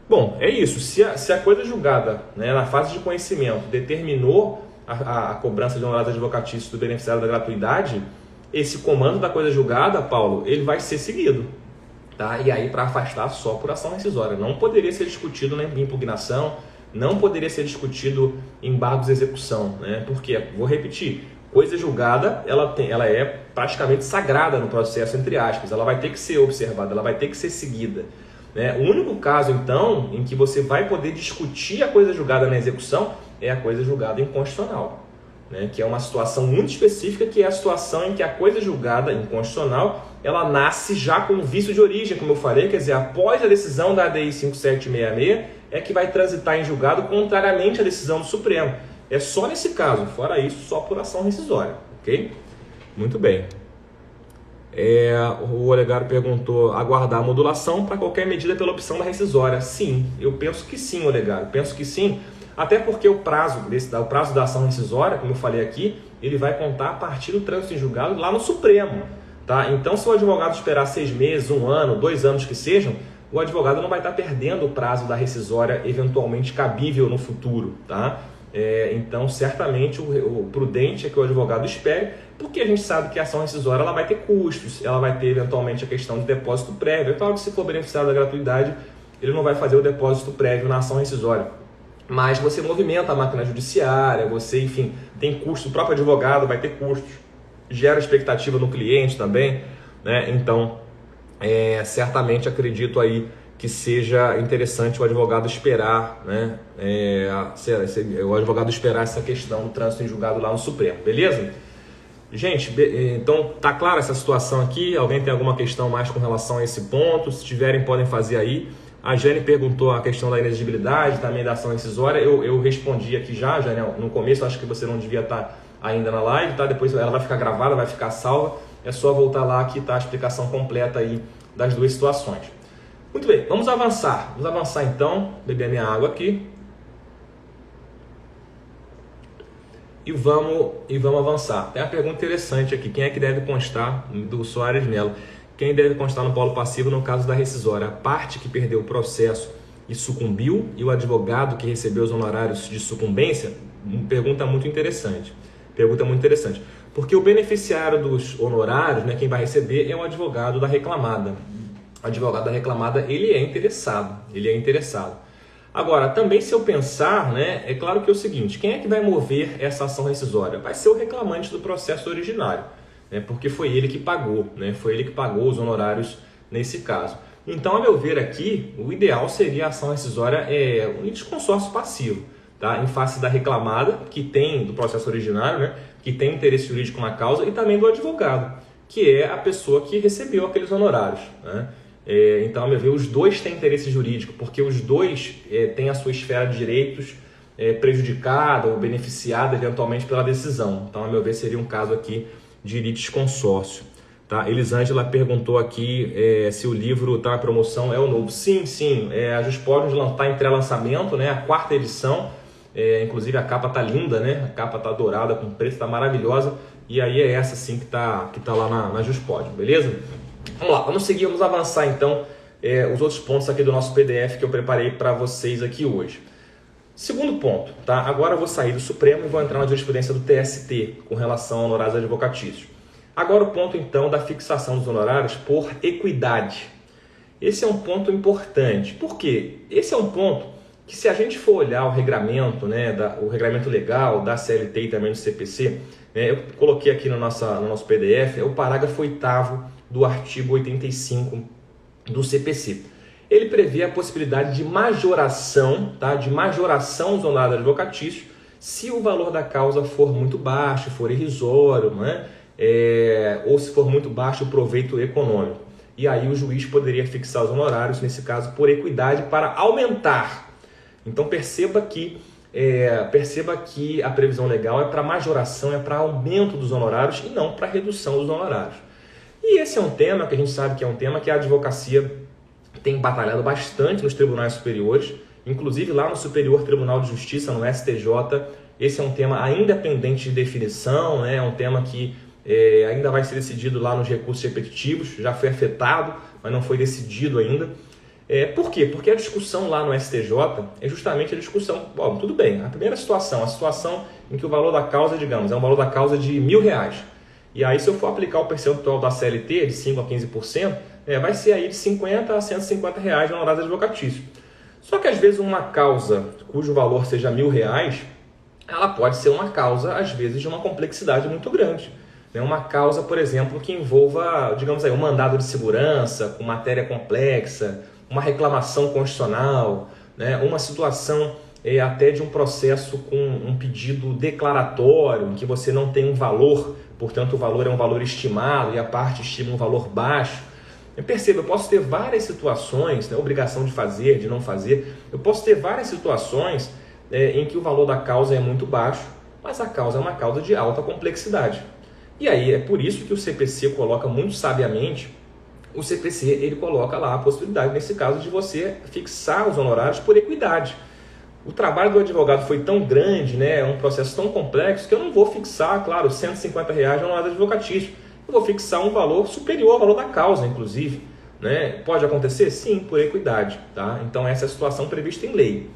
Bom, é isso. Se a coisa julgada, né, na fase de conhecimento determinou a cobrança de honorários advocatícios do beneficiário da gratuidade, esse comando da coisa julgada, Paulo, ele vai ser seguido. Tá? E aí para afastar só por ação rescisória. Não poderia ser discutido na impugnação, não poderia ser discutido em embargos de execução. Né? Porque, vou repetir, coisa julgada ela é praticamente sagrada no processo, entre aspas. Ela vai ter que ser observada, ela vai ter que ser seguida. Né? O único caso, então, em que você vai poder discutir a coisa julgada na execução é a coisa julgada inconstitucional. Né? Que é uma situação muito específica, que é a situação em que a coisa julgada inconstitucional ela nasce já com vício de origem, como eu falei, quer dizer, após a decisão da ADI 5766 é que vai transitar em julgado contrariamente à decisão do Supremo. É só nesse caso, fora isso, só por ação rescisória, ok? Muito bem. O Olegário perguntou, aguardar a modulação para qualquer medida pela opção da rescisória. Sim, eu penso que sim, Olegário, penso que sim, até porque o prazo da ação rescisória, como eu falei aqui, ele vai contar a partir do trânsito em julgado lá no Supremo. Tá? Então, se o advogado esperar 6 meses, 1 ano, 2 anos que sejam, o advogado não vai estar perdendo o prazo da rescisória eventualmente cabível no futuro. Tá? Então, certamente, o prudente é que o advogado espere, porque a gente sabe que a ação rescisória ela vai ter custos, ela vai ter eventualmente a questão de depósito prévio. É claro que se for beneficiário da gratuidade, ele não vai fazer o depósito prévio na ação rescisória. Mas você movimenta a máquina judiciária, você, enfim, tem custo, o próprio advogado vai ter custos, gera expectativa no cliente também, né? Então, certamente acredito aí que seja interessante o advogado esperar, né? O advogado esperar essa questão do trânsito em julgado lá no Supremo, beleza? Gente, então tá clara essa situação aqui? Alguém tem alguma questão mais com relação a esse ponto? Se tiverem, podem fazer aí. A Jane perguntou a questão da inexigibilidade, também da ação rescisória. Eu respondi aqui já, no começo, acho que você não devia estar ainda na live, tá? Depois ela vai ficar gravada, vai ficar salva. É só voltar lá que tá a explicação completa aí das duas situações. Muito bem, vamos avançar. Vamos avançar então, beber minha água aqui. E vamos avançar. Tem uma pergunta interessante aqui. Quem é que deve constar, do Soares Melo? Quem deve constar no polo passivo no caso da rescisória? A parte que perdeu o processo e sucumbiu e o advogado que recebeu os honorários de sucumbência? Pergunta muito interessante. Porque o beneficiário dos honorários, né, quem vai receber é o advogado da reclamada. O advogado da reclamada, ele é interessado. Agora, também se eu pensar, né, é claro que é o seguinte, quem é que vai mover essa ação rescisória? Vai ser o reclamante do processo originário. Porque foi ele que pagou, né? Foi ele que pagou os honorários nesse caso. Então, a meu ver aqui, o ideal seria a ação rescisória um litisconsórcio passivo, tá? Em face da reclamada, que tem do processo originário, né? Que tem interesse jurídico na causa, e também do advogado, que é a pessoa que recebeu aqueles honorários, né? Então, a meu ver, os dois têm interesse jurídico, porque os dois têm a sua esfera de direitos prejudicada ou beneficiada eventualmente pela decisão. Então, a meu ver, seria um caso aqui de litisconsórcio. Tá? Elisângela perguntou aqui se o livro está na promoção, é o novo. Sim. A Juspod está em pré-lançamento, né? A 4ª edição. Inclusive a capa tá linda, né? A capa tá dourada com preto, tá maravilhosa. E aí é essa sim que tá lá na Juspod, beleza? Vamos lá, vamos seguir, vamos avançar então os outros pontos aqui do nosso PDF que eu preparei para vocês aqui hoje. Segundo ponto, tá? Agora eu vou sair do Supremo e vou entrar na jurisprudência do TST com relação a honorários advocatícios. Agora o ponto então da fixação dos honorários por equidade. Esse é um ponto importante. Por quê? Esse é um ponto que, se a gente for olhar o regramento, né, o regramento legal da CLT e também do CPC, né, eu coloquei aqui no nosso PDF, é o parágrafo 8º do artigo 85 do CPC. Ele prevê a possibilidade de majoração, tá, de majoração dos honorários advocatícios se o valor da causa for muito baixo, for irrisório, né, ou se for muito baixo o proveito econômico. E aí o juiz poderia fixar os honorários, nesse caso, por equidade, para aumentar. Então perceba que a previsão legal é para majoração, é para aumento dos honorários e não para redução dos honorários. E esse é um tema que a gente sabe que é um tema que a advocacia tem batalhado bastante nos tribunais superiores, inclusive lá no Superior Tribunal de Justiça, no STJ, esse é um tema ainda pendente de definição, né? É um tema que ainda vai ser decidido lá nos recursos repetitivos, já foi afetado, mas não foi decidido ainda. Por quê? Porque a discussão lá no STJ é justamente a discussão, bom, tudo bem, a primeira situação, a situação em que o valor da causa, digamos, é um valor da causa de R$1.000. E aí, se eu for aplicar o percentual da CLT de 5% a 15%, vai ser aí de R$50 a R$150 de honorários advocatícios. Só que às vezes uma causa cujo valor seja R$1.000, ela pode ser uma causa, às vezes, de uma complexidade muito grande. Uma causa, por exemplo, que envolva, digamos aí, um mandado de segurança com matéria complexa, uma reclamação constitucional, né? Uma situação até de um processo com um pedido declaratório, em que você não tem um valor, portanto o valor é um valor estimado e a parte estima um valor baixo. Perceba, eu posso ter várias situações, né? Obrigação de fazer, de não fazer, eu posso ter várias situações em que o valor da causa é muito baixo, mas a causa é uma causa de alta complexidade. E aí é por isso que o CPC coloca muito sabiamente, o CPC ele coloca lá a possibilidade, nesse caso, de você fixar os honorários por equidade. O trabalho do advogado foi tão grande, né, é um processo tão complexo, que eu não vou fixar, claro, R$150 de honorário advocatício. Eu vou fixar um valor superior ao valor da causa, inclusive. Né? Pode acontecer? Sim, por equidade. Tá? Então essa é a situação prevista em lei.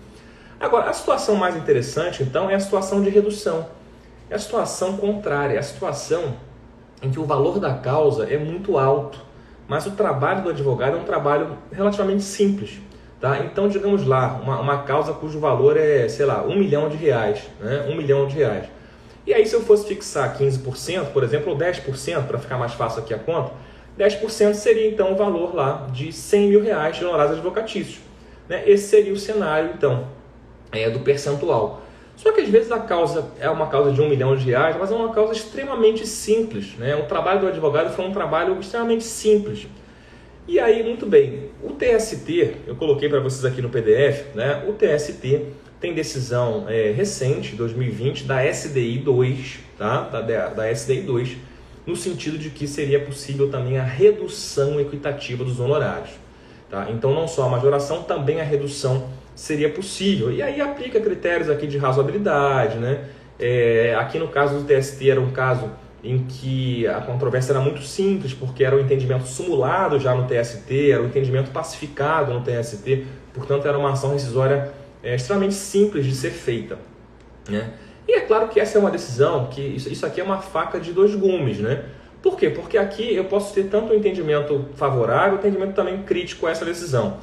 Agora, a situação mais interessante, então, é a situação de redução. É a situação contrária, é a situação em que o valor da causa é muito alto, mas o trabalho do advogado é um trabalho relativamente simples. Tá? Então, digamos lá, uma causa cujo valor é, sei lá, R$1 milhão, né? R$1 milhão. E aí, se eu fosse fixar 15%, por exemplo, ou 10%, para ficar mais fácil aqui a conta, 10% seria então o valor lá de R$100 mil de honorários advocatícios. Né? Esse seria o cenário, então, do percentual. Só que às vezes a causa é uma causa de R$1 milhão, mas é uma causa extremamente simples. Né? O trabalho do advogado foi um trabalho extremamente simples. E aí, muito bem, o TST, eu coloquei para vocês aqui no PDF, né? O TST tem decisão recente, 2020, da SDI 2, tá? da SDI 2, no sentido de que seria possível também a redução equitativa dos honorários. Tá? Então, não só a majoração, também a redução seria possível. E aí aplica critérios aqui de razoabilidade. Né? Aqui no caso do TST era um caso em que a controvérsia era muito simples, porque era um entendimento simulado já no TST, era um entendimento pacificado no TST, portanto era uma ação rescisória extremamente simples de ser feita. Né? E é claro que essa é uma decisão, que isso aqui é uma faca de dois gumes. Né? Por quê? Porque aqui eu posso ter tanto um entendimento favorável, um entendimento também crítico a essa decisão.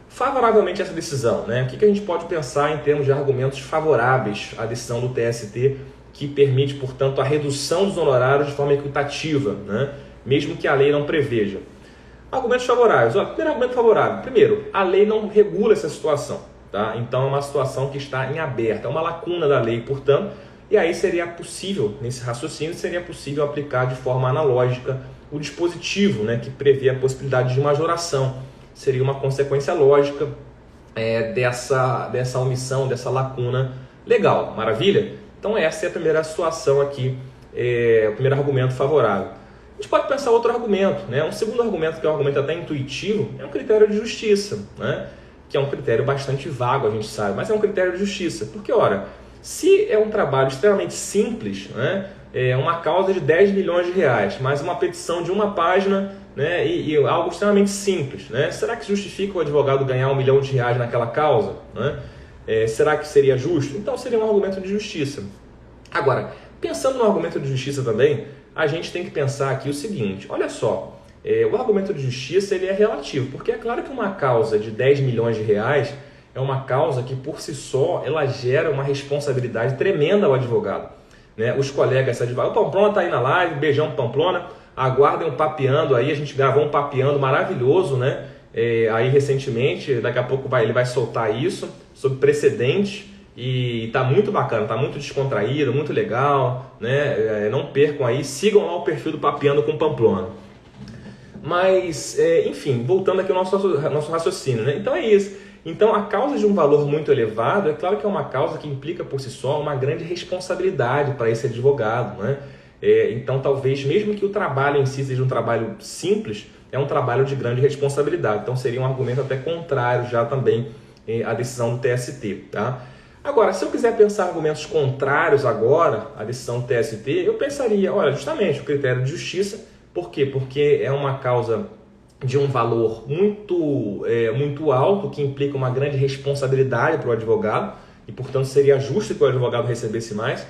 Favoravelmente a essa decisão, né? O que a gente pode pensar em termos de argumentos favoráveis à decisão do TST, que permite, portanto, a redução dos honorários de forma equitativa, né? Mesmo que a lei não preveja. Argumentos favoráveis. Primeiro argumento favorável. Primeiro, a lei não regula essa situação. Tá? Então, é uma situação que está em aberto, é uma lacuna da lei, portanto, e aí seria possível, nesse raciocínio, seria possível aplicar de forma analógica o dispositivo, né, que prevê a possibilidade de majoração. Seria uma consequência lógica dessa omissão, dessa lacuna legal. Maravilha? Então essa é a primeira situação aqui, o primeiro argumento favorável. A gente pode pensar outro argumento, né? Um segundo argumento, que é um argumento até intuitivo, é um critério de justiça, né? Que é um critério bastante vago, a gente sabe, mas é um critério de justiça. Porque, ora, se é um trabalho extremamente simples, né? Uma causa de R$10 milhões, mas uma petição de uma página, né? E algo extremamente simples, né? Será que justifica o advogado ganhar R$1 milhão naquela causa? Né? Será que seria justo? Então seria um argumento de justiça. Agora, pensando no argumento de justiça também, a gente tem que pensar aqui o seguinte, olha só, o argumento de justiça ele é relativo, porque é claro que uma causa de R$10 milhões é uma causa que por si só ela gera uma responsabilidade tremenda ao advogado. Né? Os colegas advogados, o Pamplona está aí na live, beijão pro Pamplona, aguardem um papeando aí, a gente gravou um papeando maravilhoso, né? Aí recentemente, daqui a pouco ele vai soltar isso, sobre precedentes, e tá muito bacana, tá muito descontraído, muito legal, né? Não percam aí, sigam lá o perfil do Papeando com Pamplona. Mas, enfim, voltando aqui ao nosso raciocínio, né? Então é isso. Então a causa de um valor muito elevado, é claro que é uma causa que implica por si só uma grande responsabilidade para esse advogado, né? Então talvez, mesmo que o trabalho em si seja um trabalho simples, é um trabalho de grande responsabilidade. Então seria um argumento até contrário já também à decisão do TST. Tá? Agora, se eu quiser pensar argumentos contrários agora à decisão do TST, eu pensaria, olha, justamente o critério de justiça. Por quê? Porque é uma causa de um valor muito alto, que implica uma grande responsabilidade para o advogado, e, portanto, seria justo que o advogado recebesse mais.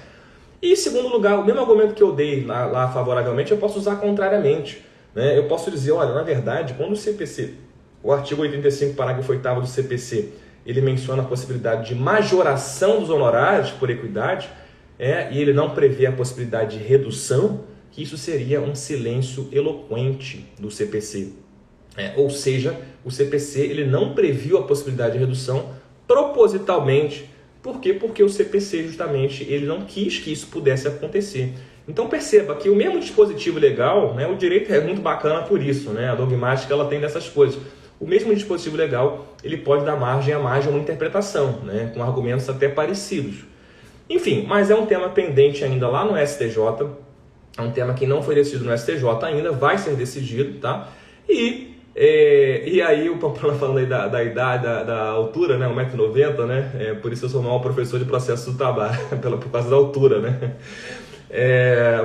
E, em segundo lugar, o mesmo argumento que eu dei lá favoravelmente, eu posso usar contrariamente. Né? Eu posso dizer, olha, na verdade, quando o CPC, o artigo 85, parágrafo 8º do CPC, ele menciona a possibilidade de majoração dos honorários por equidade, e ele não prevê a possibilidade de redução, que isso seria um silêncio eloquente do CPC. Ou seja, o CPC ele não previu a possibilidade de redução propositalmente. Por quê? Porque o CPC justamente ele não quis que isso pudesse acontecer. Então perceba que o mesmo dispositivo legal, né, o direito é muito bacana por isso, né, a dogmática ela tem dessas coisas. O mesmo dispositivo legal ele pode dar margem a mais de uma interpretação, né, com argumentos até parecidos. Enfim, mas é um tema pendente ainda lá no STJ, é um tema que não foi decidido no STJ ainda, vai ser decidido, tá? E aí o Pamplona falando aí da idade, da altura, né, 1,90 m, né? Por isso eu sou o maior professor de processo do trabalho, por causa da altura, né?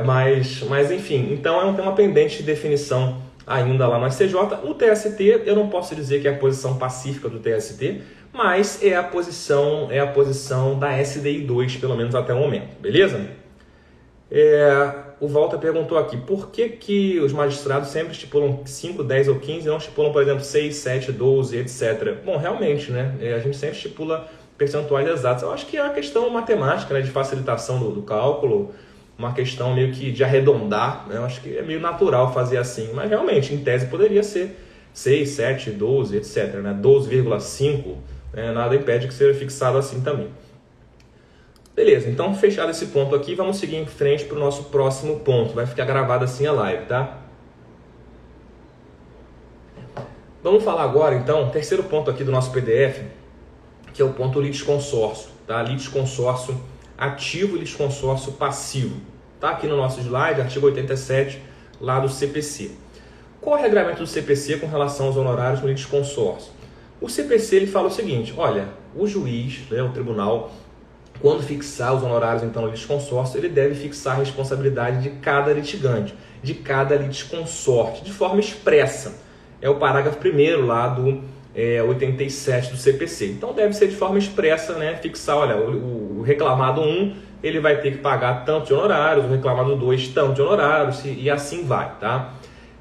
Mas enfim, então é um tema pendente de definição ainda lá no STJ. O TST, eu não posso dizer que é a posição pacífica do TST, mas é a posição da SDI 2, pelo menos até o momento, beleza? O Walter perguntou aqui, por que os magistrados sempre estipulam 5, 10 ou 15 e não estipulam, por exemplo, 6, 7, 12, etc? Bom, realmente, né? A gente sempre estipula percentuais exatos. Eu acho que é uma questão matemática, né, de facilitação do cálculo, uma questão meio que de arredondar, né? Eu acho que é meio natural fazer assim, mas realmente, em tese, poderia ser 6, 7, 12, etc, né? 12,5, né? Nada impede que seja fixado assim também. Beleza, então fechado esse ponto aqui, vamos seguir em frente para o nosso próximo ponto. Vai ficar gravado assim a live, tá? Vamos falar agora, então, terceiro ponto aqui do nosso PDF, que é o ponto litisconsórcio, tá? Litisconsórcio ativo e litisconsórcio passivo. Tá aqui no nosso slide, artigo 87, lá do CPC. Qual é o regramento do CPC com relação aos honorários no litisconsórcio? O CPC ele fala o seguinte, olha, o juiz, né, o tribunal, quando fixar os honorários então no litisconsórcio, ele deve fixar a responsabilidade de cada litigante, de cada litisconsorte, de forma expressa. É o parágrafo 1º lá do 87 do CPC. Então deve ser de forma expressa, né, fixar, olha, o reclamado 1, ele vai ter que pagar tanto de honorários, o reclamado 2 tanto de honorários, e assim vai, tá?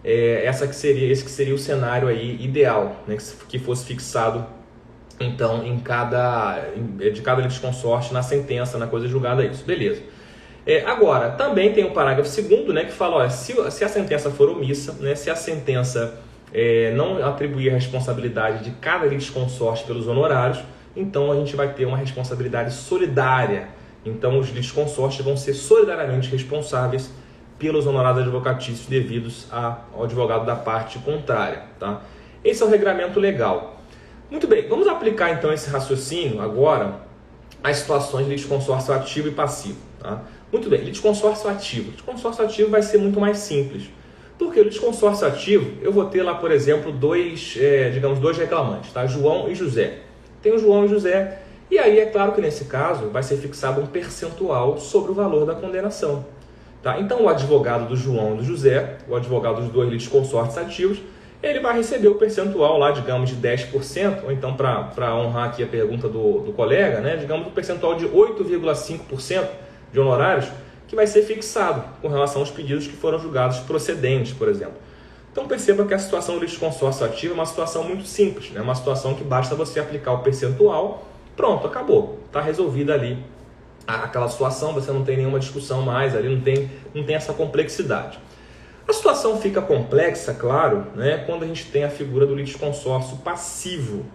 Esse que seria o cenário aí ideal, né, que fosse fixado então de cada litisconsorte na sentença, na coisa julgada, isso, beleza. Agora, também tem o parágrafo 2º, né, que fala, olha, se a sentença for omissa, né, se a sentença não atribuir a responsabilidade de cada litisconsorte pelos honorários, então a gente vai ter uma responsabilidade solidária. Então os litisconsortes vão ser solidariamente responsáveis pelos honorários advocatícios devidos ao advogado da parte contrária, tá? Esse é o regramento legal. Muito bem, vamos aplicar então esse raciocínio agora às situações de litisconsórcio ativo e passivo, tá? Muito bem, litisconsórcio ativo. Litisconsórcio ativo vai ser muito mais simples. Porque o litisconsórcio ativo, eu vou ter lá, por exemplo, dois reclamantes, tá? João e José. Tem o João e José, e aí é claro que nesse caso vai ser fixado um percentual sobre o valor da condenação. Tá? Então o advogado do João e do José, o advogado dos dois litisconsortes ativos, ele vai receber o percentual lá, digamos, de 10%, ou então, para honrar aqui a pergunta do colega, né, digamos, um percentual de 8,5% de honorários, que vai ser fixado com relação aos pedidos que foram julgados procedentes, por exemplo. Então perceba que a situação do litisconsórcio ativo é uma situação muito simples, né? Uma situação que basta você aplicar o percentual, pronto, acabou, está resolvida ali aquela situação, você não tem nenhuma discussão mais, ali não tem essa complexidade. A situação fica complexa, claro, né, quando a gente tem a figura do litisconsórcio passivo.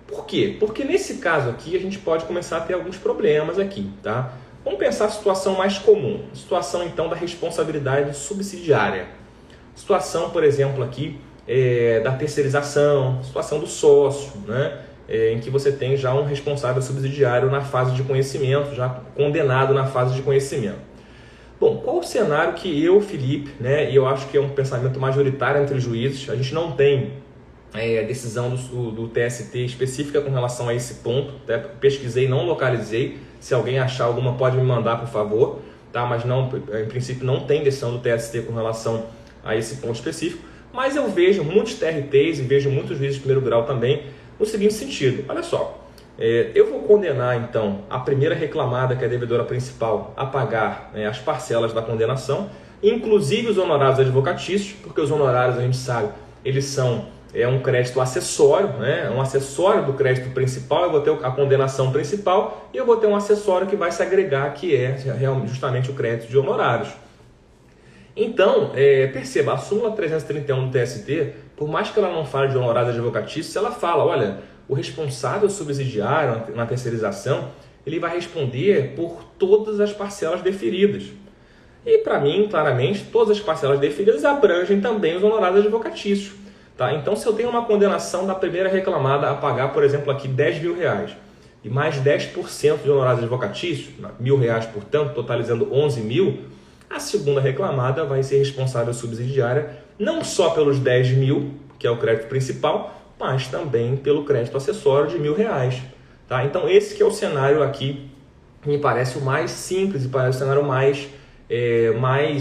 Por quê? Porque nesse caso aqui a gente pode começar a ter alguns problemas aqui, tá? Vamos pensar a situação mais comum, a situação então da responsabilidade subsidiária. Situação, por exemplo, aqui da terceirização, situação do sócio, né, em que você tem já um responsável subsidiário na fase de conhecimento, já condenado na fase de conhecimento. Bom, qual o cenário que eu, Felipe, né, e eu acho que é um pensamento majoritário entre os juízes, a gente não tem decisão do TST específica com relação a esse ponto. Até pesquisei, não localizei. Se alguém achar alguma, pode me mandar, por favor. Tá? Mas não, em princípio não tem decisão do TST com relação a esse ponto específico. Mas eu vejo muitos TRTs e vejo muitos juízes de primeiro grau também no seguinte sentido. Olha só, eu vou condenar então a primeira reclamada, que é a devedora principal, a pagar as parcelas da condenação, inclusive os honorários advocatícios, porque os honorários, a gente sabe, eles são um crédito acessório, um acessório do crédito principal. Eu vou ter a condenação principal e eu vou ter um acessório que vai se agregar, que é justamente o crédito de honorários. Então, perceba, a súmula 331 do TST, por mais que ela não fale de honorários advocatícios, ela fala, olha, o responsável subsidiário na terceirização, ele vai responder por todas as parcelas deferidas. E para mim, claramente, todas as parcelas deferidas abrangem também os honorários advocatícios. Tá? Então, se eu tenho uma condenação da primeira reclamada a pagar, por exemplo, aqui R$10.000 e mais 10% de honorários advocatícios, R$1.000, portanto, totalizando 11.000, a segunda reclamada vai ser responsável subsidiária não só pelos 10.000, que é o crédito principal, mas também pelo crédito acessório de R$1.000. Tá? Então, esse que é o cenário aqui, me parece o mais simples e parece o cenário mais,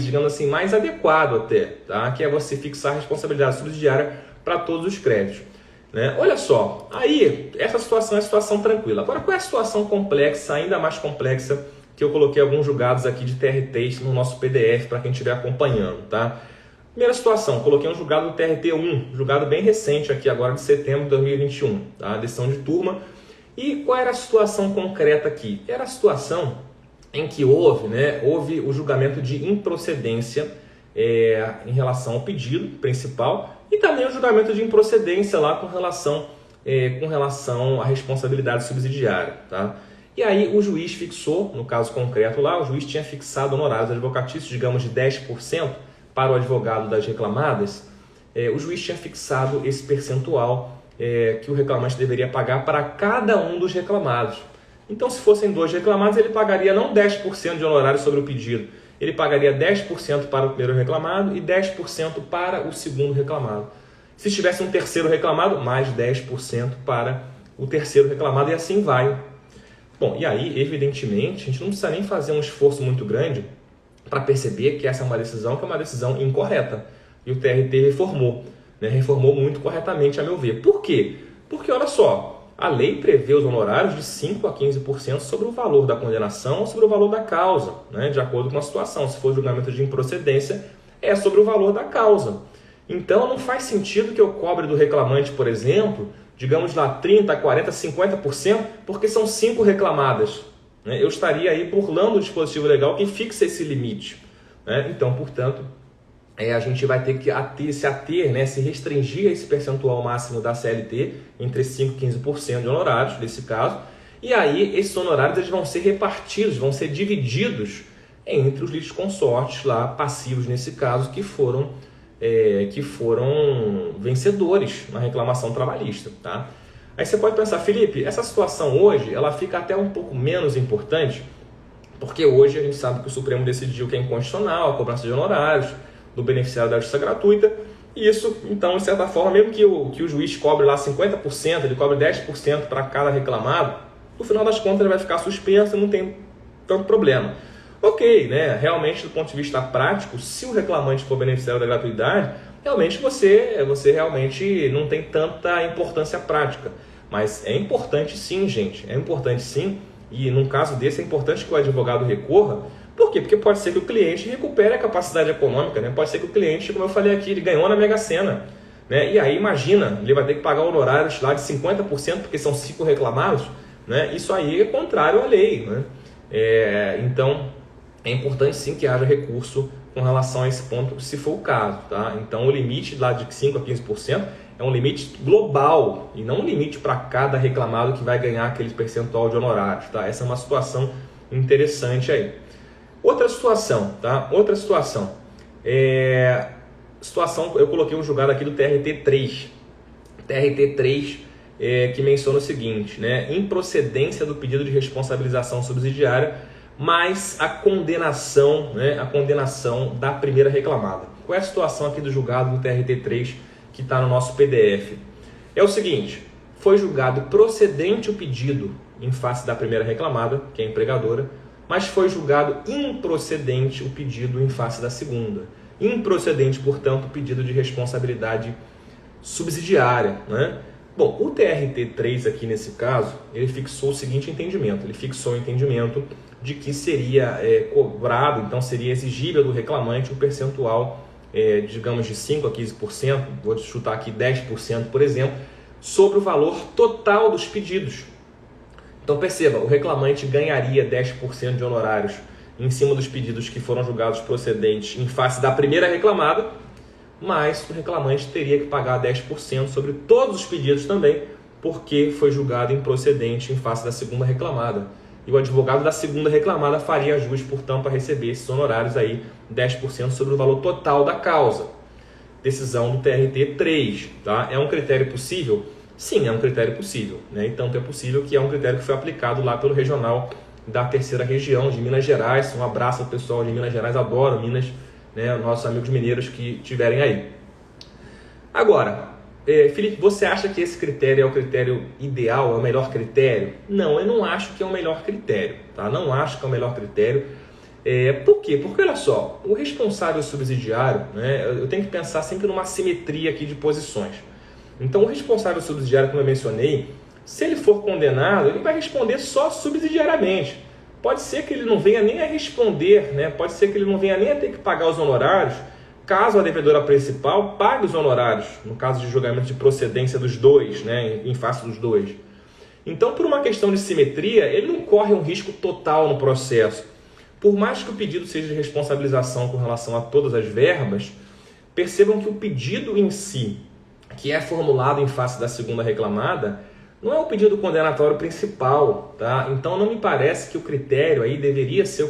digamos assim, mais adequado até, tá? Que é você fixar a responsabilidade subsidiária para todos os créditos. Né? Olha só, aí essa situação é a situação tranquila. Agora, qual é a situação complexa, ainda mais complexa, que eu coloquei alguns julgados aqui de TRTs no nosso PDF para quem estiver acompanhando, tá? Primeira situação, coloquei um julgado do TRT1, julgado bem recente aqui agora de setembro de 2021, tá? Decisão de turma. E qual era a situação concreta aqui? Era a situação em que houve o julgamento de improcedência em relação ao pedido principal e também o julgamento de improcedência lá com relação à responsabilidade subsidiária, tá? E aí o juiz fixou, no caso concreto lá, o juiz tinha fixado honorários advocatícios, digamos, de 10% para o advogado das reclamadas. O juiz tinha fixado esse percentual que o reclamante deveria pagar para cada um dos reclamados. Então, se fossem 2 reclamados, ele pagaria não 10% de honorário sobre o pedido, ele pagaria 10% para o primeiro reclamado e 10% para o segundo reclamado. Se tivesse um terceiro reclamado, mais 10% para o terceiro reclamado e assim vai. Bom, e aí, evidentemente, a gente não precisa nem fazer um esforço muito grande para perceber que essa é uma decisão que é uma decisão incorreta. E o TRT reformou, reformou muito corretamente, a meu ver. Por quê? Porque, olha só, a lei prevê os honorários de 5% a 15% sobre o valor da condenação ou sobre o valor da causa, de acordo com a situação. Se for julgamento de improcedência, é sobre o valor da causa. Então, não faz sentido que eu cobre do reclamante, por exemplo, digamos lá 30%, 40%, 50%, porque são 5 reclamadas. Eu estaria aí burlando o dispositivo legal que fixa esse limite. Então, portanto, a gente vai ter que se restringir a esse percentual máximo da CLT, entre 5% e 15% de honorários, nesse caso. E aí, esses honorários eles vão ser repartidos, vão ser divididos entre os litisconsortes lá, passivos nesse caso, que foram vencedores na reclamação trabalhista, tá? Aí você pode pensar, Felipe, essa situação hoje ela fica até um pouco menos importante, porque hoje a gente sabe que o Supremo decidiu que é inconstitucional a cobrança de honorários do beneficiário da justiça gratuita, e isso, então, de certa forma, mesmo que o juiz cobre lá 50%, ele cobre 10% para cada reclamado, no final das contas ele vai ficar suspenso e não tem tanto problema. Ok, realmente do ponto de vista prático, se o reclamante for beneficiário da gratuidade, realmente você realmente não tem tanta importância prática. Mas é importante sim, gente, é importante sim, e num caso desse é importante que o advogado recorra. Por quê? Porque pode ser que o cliente recupere a capacidade econômica, pode ser que o cliente, como eu falei aqui, ele ganhou na Mega Sena. E aí imagina, ele vai ter que pagar honorários lá de 50% porque são 5 reclamados, isso aí é contrário à lei. Então, é importante sim que haja recurso com relação a esse ponto, se for o caso. Tá? Então, o limite lá de 5% a 15% é um limite global e não um limite para cada reclamado que vai ganhar aquele percentual de honorários. Tá? Essa é uma situação interessante aí. Outra situação, tá? Eu coloquei um julgado aqui do TRT3. TRT3 que menciona o seguinte, improcedência do pedido de responsabilização subsidiária, mais a condenação, a condenação da primeira reclamada. Qual é a situação aqui do julgado do TRT3 que está no nosso PDF? é o seguinte: foi julgado procedente o pedido em face da primeira reclamada, que é a empregadora, mas foi julgado improcedente o pedido em face da segunda. Improcedente, portanto, o pedido de responsabilidade subsidiária, né? Bom, o TRT3 aqui nesse caso, ele fixou o seguinte entendimento, ele fixou o entendimento de que seria cobrado, então seria exigível do reclamante um percentual, digamos, de 5% a 15%, vou chutar aqui 10%, por exemplo, sobre o valor total dos pedidos. Então perceba, o reclamante ganharia 10% de honorários em cima dos pedidos que foram julgados procedentes em face da primeira reclamada, mas o reclamante teria que pagar 10% sobre todos os pedidos também, porque foi julgado improcedente em face da segunda reclamada. E o advogado da segunda reclamada faria jus, portanto, a receber esses honorários aí, 10% sobre o valor total da causa. Decisão do TRT 3, tá? É um critério possível? Sim, é um critério possível, né? Então é possível que é um critério que foi aplicado lá pelo regional da terceira região de Minas Gerais. Um abraço ao pessoal de Minas Gerais, adoro Minas, né? Nossos amigos mineiros que estiverem aí. Agora, Felipe, você acha que esse critério é o critério ideal, é o melhor critério? Não, eu não acho que é o melhor critério, tá? Não acho que é o melhor critério. Por quê? Porque, olha só, o responsável subsidiário, né, eu tenho que pensar sempre numa simetria aqui de posições. Então, o responsável subsidiário, como eu mencionei, se ele for condenado, ele vai responder só subsidiariamente. Pode ser que ele não venha nem a responder, né? Pode ser que ele não venha nem a ter que pagar os honorários, caso a devedora principal pague os honorários, no caso de julgamento de procedência dos dois, né, em face dos dois. Então, por uma questão de simetria, ele não corre um risco total no processo. Por mais que o pedido seja de responsabilização com relação a todas as verbas, percebam que o pedido em si, que é formulado em face da segunda reclamada, não é o pedido condenatório principal, tá? Então não me parece que o critério aí devesse ser o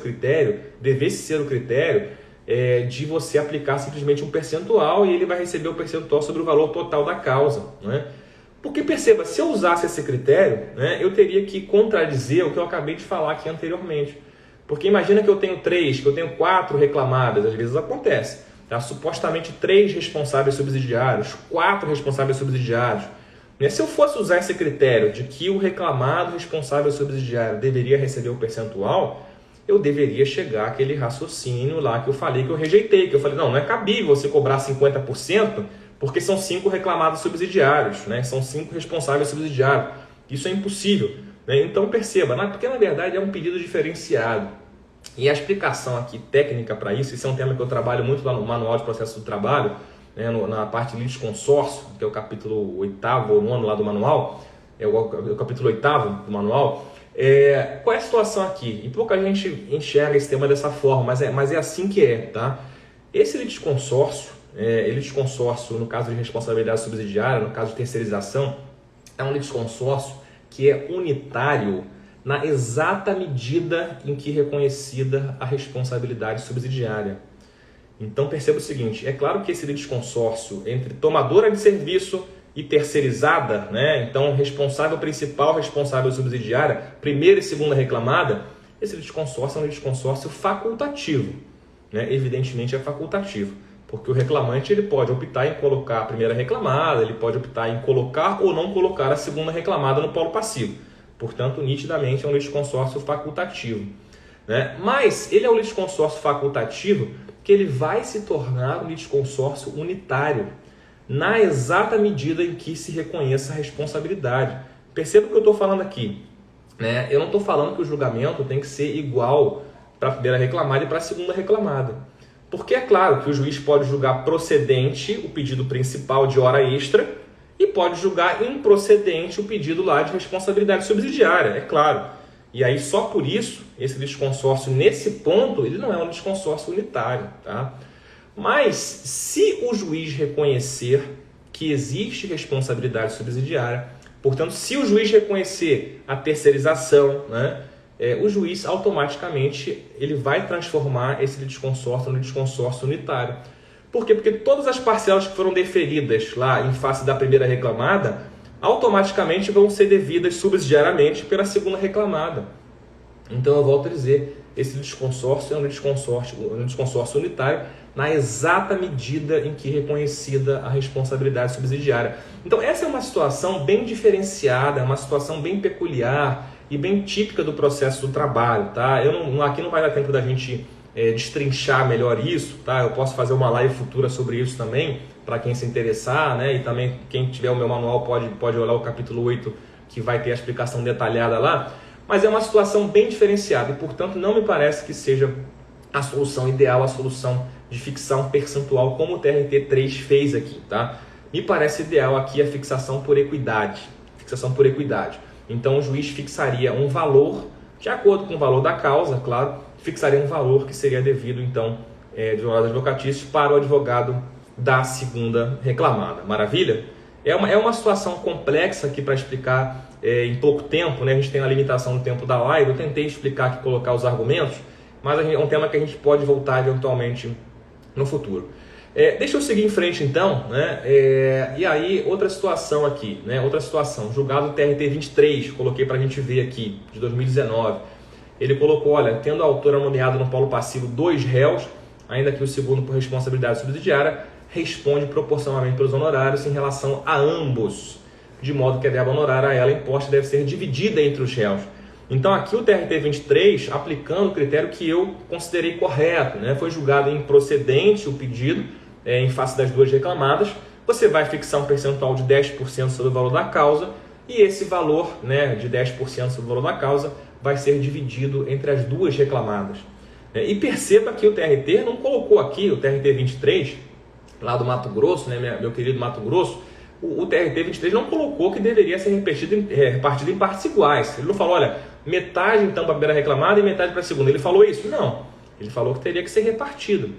critério de você aplicar simplesmente um percentual e ele vai receber o percentual sobre o valor total da causa, né? Porque perceba, se eu usasse esse critério, né, eu teria que contradizer o que eu acabei de falar aqui anteriormente. Porque imagina que eu tenho 3, que eu tenho 4 reclamadas, às vezes acontece. Tá? Supostamente 3 responsáveis subsidiários, 4 responsáveis subsidiários. Se eu fosse usar esse critério de que o reclamado responsável subsidiário deveria receber o percentual, eu deveria chegar àquele raciocínio lá que eu falei, que eu rejeitei, que eu falei, não é cabível você cobrar 50%, porque são 5 reclamados subsidiários, né? São 5 responsáveis subsidiários. Isso é impossível. Né? Então perceba, porque na verdade é um pedido diferenciado. E a explicação aqui técnica para isso, esse é um tema que eu trabalho muito lá no Manual de Processo do Trabalho, né, na parte de litisconsórcio, que é o capítulo 8º ou 9º lá do manual, é o capítulo 8º do manual. Qual é a situação aqui? E pouca gente enxerga esse tema dessa forma, mas é assim que é, tá? Esse litisconsórcio, no caso de responsabilidade subsidiária, no caso de terceirização, é um litisconsórcio que é unitário na exata medida em que é reconhecida a responsabilidade subsidiária. Então perceba o seguinte, é claro que esse litisconsórcio entre tomadora de serviço e terceirizada, né? Então responsável principal, responsável subsidiária, primeira e segunda reclamada, esse litisconsórcio é um litisconsórcio facultativo, né? Evidentemente é facultativo, porque o reclamante ele pode optar em colocar a primeira reclamada, ele pode optar em colocar ou não colocar a segunda reclamada no polo passivo. Portanto, nitidamente é um litisconsórcio facultativo, né? Mas ele é um litisconsórcio facultativo que ele vai se tornar um litisconsórcio unitário, na exata medida em que se reconheça a responsabilidade. Perceba o que eu estou falando aqui, né? Eu não estou falando que o julgamento tem que ser igual para a primeira reclamada e para a segunda reclamada. Porque é claro que o juiz pode julgar procedente o pedido principal de hora extra e pode julgar improcedente o pedido lá de responsabilidade subsidiária, é claro. E aí só por isso, esse litisconsórcio nesse ponto, ele não é um litisconsórcio unitário, tá? Mas se o juiz reconhecer que existe responsabilidade subsidiária, portanto, se o juiz reconhecer a terceirização, né, o juiz automaticamente ele vai transformar esse litisconsórcio no litisconsórcio unitário. Por quê? Porque todas as parcelas que foram deferidas lá em face da primeira reclamada, automaticamente vão ser devidas subsidiariamente pela segunda reclamada. Então eu volto a dizer, esse litisconsórcio é um litisconsórcio unitário na exata medida em que reconhecida a responsabilidade subsidiária. Então essa é uma situação bem diferenciada, é uma situação bem peculiar e bem típica do processo do trabalho, tá? Aqui não vai dar tempo da gente destrinchar melhor isso, tá? Eu posso fazer uma live futura sobre isso também, para quem se interessar, né? E também quem tiver o meu manual pode olhar o capítulo 8, que vai ter a explicação detalhada lá. Mas é uma situação bem diferenciada e, portanto, não me parece que seja a solução ideal, a solução de fixar um percentual como o TRT3 fez aqui, tá? Me parece ideal aqui a fixação por equidade. Então, o juiz fixaria um valor, de acordo com o valor da causa, claro, fixaria um valor que seria devido, então, de honorários advocatícios para o advogado da segunda reclamada. Maravilha? É uma situação complexa aqui para explicar em pouco tempo, né? A gente tem a limitação do tempo da live, eu tentei explicar aqui, colocar os argumentos, mas é um tema que a gente pode voltar eventualmente no futuro. Deixa eu seguir em frente então, né? E aí, outra situação aqui, né? Outra situação, julgado TRT 23, coloquei para a gente ver aqui, de 2019. Ele colocou, olha, tendo a autora nomeado no polo passivo 2 réus, ainda que o segundo por responsabilidade subsidiária, responde proporcionalmente pelos honorários em relação a ambos, de modo que a verba honorária a ela imposta deve ser dividida entre os réus. Então aqui o TRT 23, aplicando o critério que eu considerei correto, né? Foi julgado improcedente o pedido em face das duas reclamadas, você vai fixar um percentual de 10% sobre o valor da causa e esse valor, né, de 10% sobre o valor da causa vai ser dividido entre as duas reclamadas. E perceba que o TRT não colocou aqui, o TRT 23, lá do Mato Grosso, né, meu querido Mato Grosso, o TRT 23 não colocou que deveria ser repartido em partes iguais. Ele não falou, olha, metade então para a primeira reclamada e metade para a segunda. Ele falou isso? Não. Ele falou que teria que ser repartido.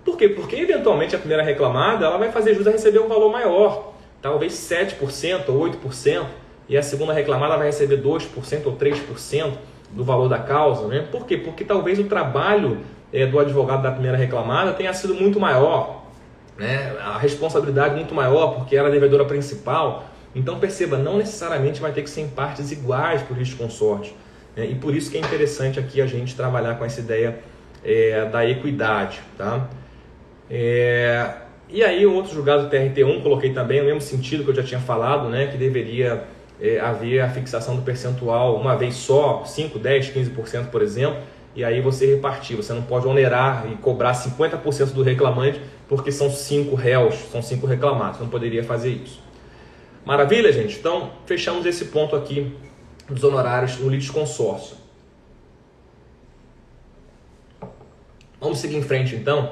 Por quê? Porque eventualmente a primeira reclamada ela vai fazer jus a receber um valor maior, talvez 7% ou 8%, e a segunda reclamada vai receber 2% ou 3% do valor da causa. Né? Por quê? Porque talvez o trabalho do advogado da primeira reclamada tenha sido muito maior, né? A responsabilidade muito maior, porque era a devedora principal. Então perceba, não necessariamente vai ter que ser em partes iguais por litisconsórcio, né? E por isso que é interessante aqui a gente trabalhar com essa ideia da equidade, tá? E aí o outro julgado do TRT1 coloquei também no mesmo sentido que eu já tinha falado, né? Que deveria haver a fixação do percentual uma vez só, 5, 10, 15%, por exemplo, e aí você repartir. Você não pode onerar e cobrar 50% do reclamante porque são 5 réus, são 5 reclamados. Não poderia fazer isso. Maravilha, gente? Então, fechamos esse ponto aqui dos honorários no litisconsórcio. Vamos seguir em frente, então.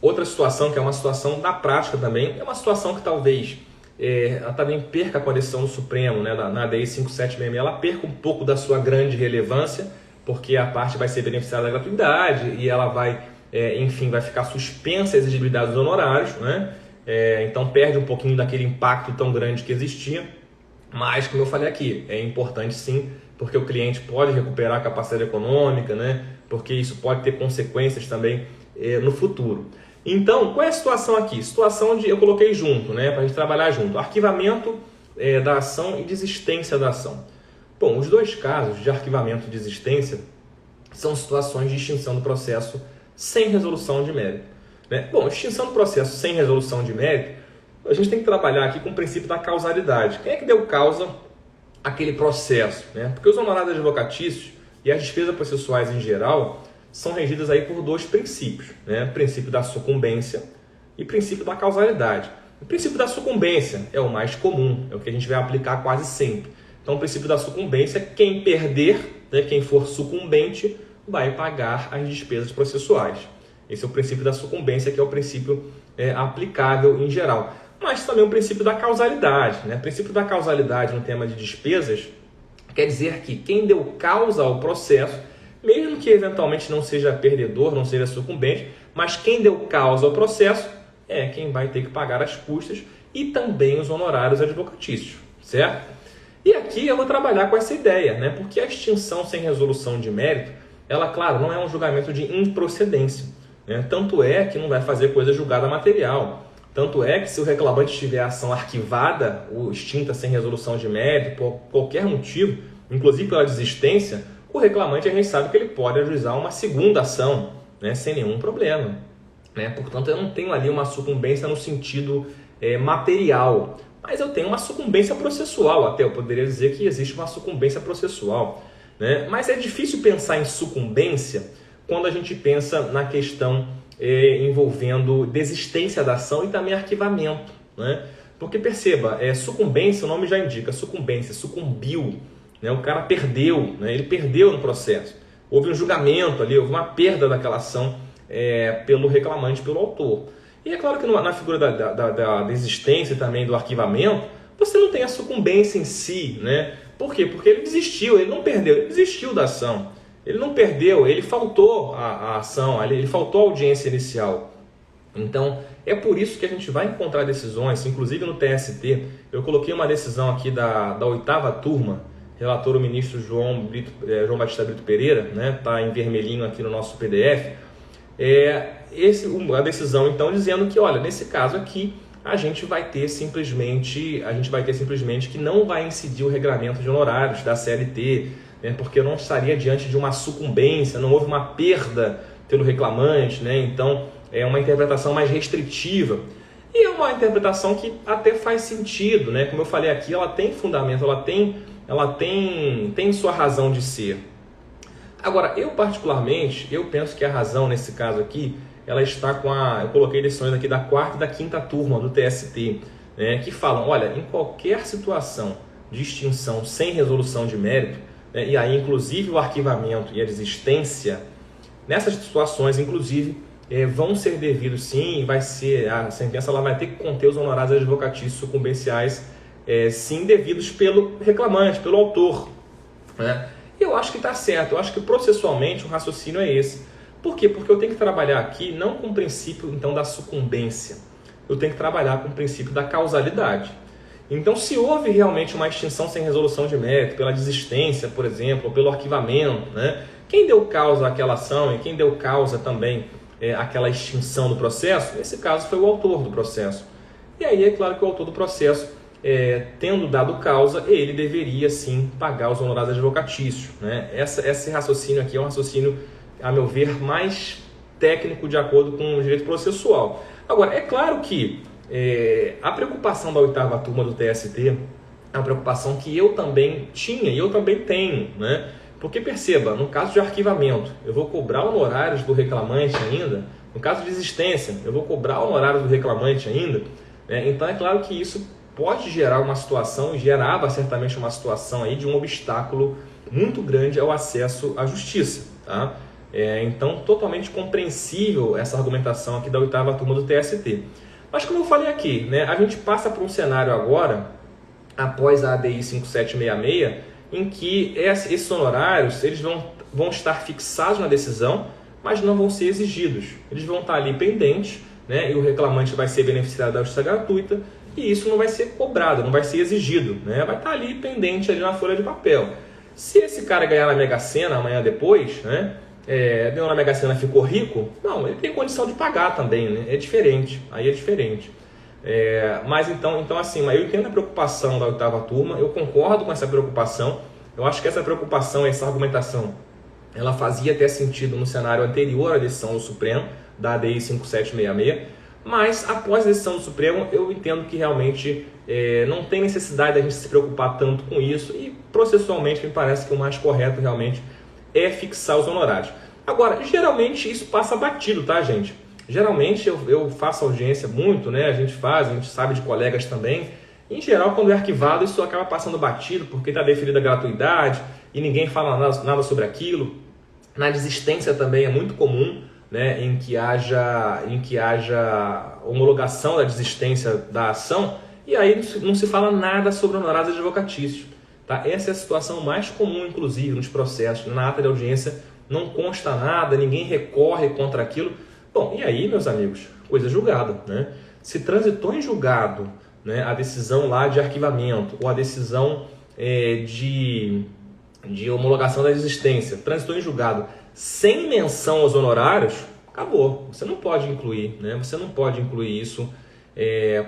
Outra situação, que é uma situação da prática também, é uma situação que talvez ela também perca a condição do Supremo, né, na ADI 5766, ela perca um pouco da sua grande relevância, porque a parte vai ser beneficiada da gratuidade e ela vai, enfim, vai ficar suspensa a exigibilidade dos honorários, né? Então perde um pouquinho daquele impacto tão grande que existia, mas como eu falei aqui, é importante sim, porque o cliente pode recuperar a capacidade econômica, né? Porque isso pode ter consequências também no futuro. Então, qual é a situação aqui? Situação de, eu coloquei junto, né, para a gente trabalhar junto, arquivamento da ação e desistência da ação. Bom, os dois casos de arquivamento e desistência são situações de extinção do processo sem resolução de mérito, né? Bom, extinção do processo sem resolução de mérito, a gente tem que trabalhar aqui com o princípio da causalidade. Quem é que deu causa àquele processo, né? Porque os honorários advocatícios e as despesas processuais em geral são regidas aí por dois princípios, né? Princípio da sucumbência e princípio da causalidade. O princípio da sucumbência é o mais comum, é o que a gente vai aplicar quase sempre. Então, o princípio da sucumbência, quem perder, né, quem for sucumbente, vai pagar as despesas processuais. Esse é o princípio da sucumbência, que é o princípio aplicável em geral. Mas também o princípio da causalidade, né? O princípio da causalidade no tema de despesas quer dizer que quem deu causa ao processo, mesmo que eventualmente não seja perdedor, não seja sucumbente, mas quem deu causa ao processo é quem vai ter que pagar as custas e também os honorários advocatícios, certo? E aqui eu vou trabalhar com essa ideia, né? Porque a extinção sem resolução de mérito, ela, claro, não é um julgamento de improcedência, né? Tanto é que não vai fazer coisa julgada material. Tanto é que se o reclamante tiver a ação arquivada ou extinta sem resolução de mérito, por qualquer motivo, inclusive pela desistência, o reclamante, a gente sabe que ele pode ajuizar uma segunda ação, né, sem nenhum problema, né? Portanto, eu não tenho ali uma sucumbência no sentido material, mas eu tenho uma sucumbência processual até. Eu poderia dizer que existe uma sucumbência processual, né? Mas é difícil pensar em sucumbência quando a gente pensa na questão envolvendo desistência da ação e também arquivamento, né? Porque perceba, sucumbência, o nome já indica, sucumbência, sucumbiu, né? O cara perdeu, né? Ele perdeu no processo. Houve um julgamento ali, houve uma perda daquela ação pelo reclamante, pelo autor. E é claro que na figura da desistência e também do arquivamento, você não tem a sucumbência em si, né? Por quê? Porque ele desistiu, ele não perdeu, ele desistiu da ação. Ele não perdeu, ele faltou a ação, ele faltou a audiência inicial. Então, é por isso que a gente vai encontrar decisões, inclusive no TST. Eu coloquei uma decisão aqui da 8ª turma, relator o ministro João Batista Brito Pereira, né? Está em vermelhinho aqui no nosso PDF. A decisão, então, dizendo que, olha, nesse caso aqui, a gente vai ter simplesmente que não vai incidir o regramento de honorários da CLT, né? Porque eu não estaria diante de uma sucumbência, não houve uma perda pelo reclamante, né? Então, é uma interpretação mais restritiva. E é uma interpretação que até faz sentido, né? Como eu falei aqui, ela tem fundamento, ela tem sua razão de ser. Agora, eu particularmente, eu penso que a razão nesse caso aqui, ela está eu coloquei decisões aqui da 4ª e da 5ª turma do TST, né, que falam, olha, em qualquer situação de extinção sem resolução de mérito, né, e aí inclusive o arquivamento e a desistência, nessas situações, inclusive, vão ser devidos sim, a sentença ela vai ter que conter os honorários advocatícios sucumbenciais, sim, devidos pelo reclamante, pelo autor, né? Eu acho que está certo, eu acho que processualmente o raciocínio é esse. Por quê? Porque eu tenho que trabalhar aqui não com o princípio então da sucumbência, eu tenho que trabalhar com o princípio da causalidade. Então, se houve realmente uma extinção sem resolução de mérito, pela desistência, por exemplo, ou pelo arquivamento, né? Quem deu causa àquela ação e quem deu causa também àquela extinção do processo, nesse caso foi o autor do processo. E aí é claro que o autor do processo, tendo dado causa, ele deveria sim pagar os honorários advocatícios, né? Esse raciocínio aqui é um raciocínio, a meu ver, mais técnico de acordo com o direito processual. Agora, é claro que a preocupação da 8ª turma do TST é uma preocupação que eu também tinha e eu também tenho, né? Porque perceba, no caso de arquivamento, eu vou cobrar honorários do reclamante ainda, no caso de desistência, eu vou cobrar honorários do reclamante ainda, né? Então é claro que isso pode gerar uma situação, e gerava certamente uma situação aí de um obstáculo muito grande ao acesso à justiça, tá? Então, totalmente compreensível essa argumentação aqui da 8ª turma do TST. Mas como eu falei aqui, né, a gente passa para um cenário agora, após a ADI 5766, em que esses honorários eles vão estar fixados na decisão, mas não vão ser exigidos. Eles vão estar ali pendentes, né, e o reclamante vai ser beneficiado da justiça gratuita, e isso não vai ser cobrado, não vai ser exigido, né? Vai estar ali pendente ali na folha de papel. Se esse cara ganhar na Mega Sena amanhã depois, né? Ganhou na Mega Sena, ficou rico, não, ele tem condição de pagar também, né? É diferente, aí é diferente. Mas então assim, eu entendo a preocupação da 8ª turma, eu concordo com essa preocupação, eu acho que essa preocupação, essa argumentação, ela fazia até sentido no cenário anterior à decisão do Supremo, da ADI 5766, mas após a decisão do Supremo, eu entendo que realmente não tem necessidade da gente se preocupar tanto com isso e processualmente me parece que o mais correto realmente é fixar os honorários. Agora, geralmente isso passa batido, tá, gente? Geralmente eu faço audiência muito, né? A gente sabe de colegas também. Em geral, quando é arquivado, isso acaba passando batido porque está deferida a gratuidade e ninguém fala nada sobre aquilo. Na desistência também é muito comum, né, em que haja homologação da desistência da ação e aí não se fala nada sobre honorários advocatícios. Tá? Essa é a situação mais comum, inclusive, nos processos. Na ata de audiência não consta nada, ninguém recorre contra aquilo. Bom, e aí, meus amigos, coisa julgada, né? Se transitou em julgado, né, a decisão lá de arquivamento ou a decisão de homologação da desistência, transitou em julgado sem menção aos honorários, acabou. Você não pode incluir, né? Você não pode incluir isso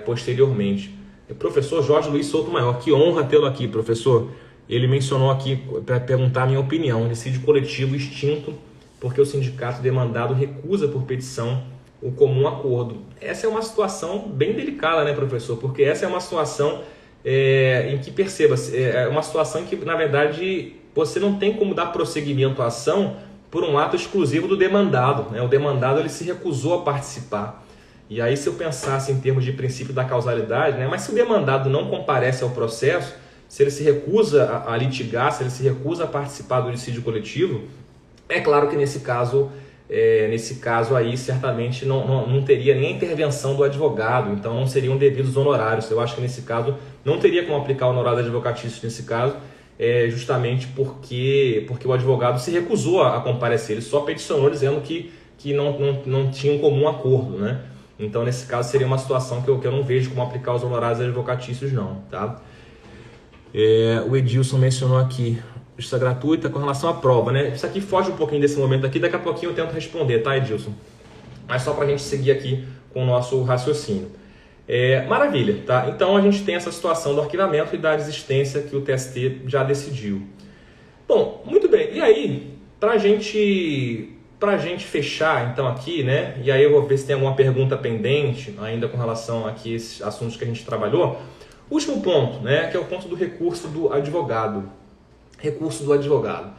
posteriormente. Professor Jorge Luiz Souto Maior, que honra tê-lo aqui, professor. ele mencionou aqui, para perguntar a minha opinião, dissídio coletivo extinto porque o sindicato demandado recusa por petição o comum acordo. Essa é uma situação bem delicada, né, professor? Porque essa é uma situação em que, perceba, é uma situação em que, na verdade, você não tem como dar prosseguimento à ação por um ato exclusivo do demandado, né? O demandado ele se recusou a participar. E aí, se eu pensasse em termos de princípio da causalidade, né? Mas se o demandado não comparece ao processo, se ele se recusa a litigar, se ele se recusa a participar do dissídio coletivo, é claro que nesse caso aí certamente não teria nem a intervenção do advogado, então não seriam devidos honorários. Eu acho que nesse caso não teria como aplicar o honorário advocatício nesse caso, justamente porque o advogado se recusou a comparecer, ele só peticionou dizendo que não tinha um comum acordo, né? Então nesse caso seria uma situação que eu não vejo como aplicar os honorários advocatícios não, tá? O Edilson mencionou aqui justiça gratuita com relação à prova, né? Isso aqui foge um pouquinho desse momento aqui, daqui a pouquinho eu tento responder, tá, Edilson? Mas só para a gente seguir aqui com o nosso raciocínio. Maravilha, tá? Então a gente tem essa situação do arquivamento e da desistência que o TST já decidiu. Bom, muito bem. E aí, pra gente fechar então aqui, né? E aí eu vou ver se tem alguma pergunta pendente ainda com relação aqui a esses assuntos que a gente trabalhou. Último ponto, né? Que é o ponto do recurso do advogado. Recurso do advogado.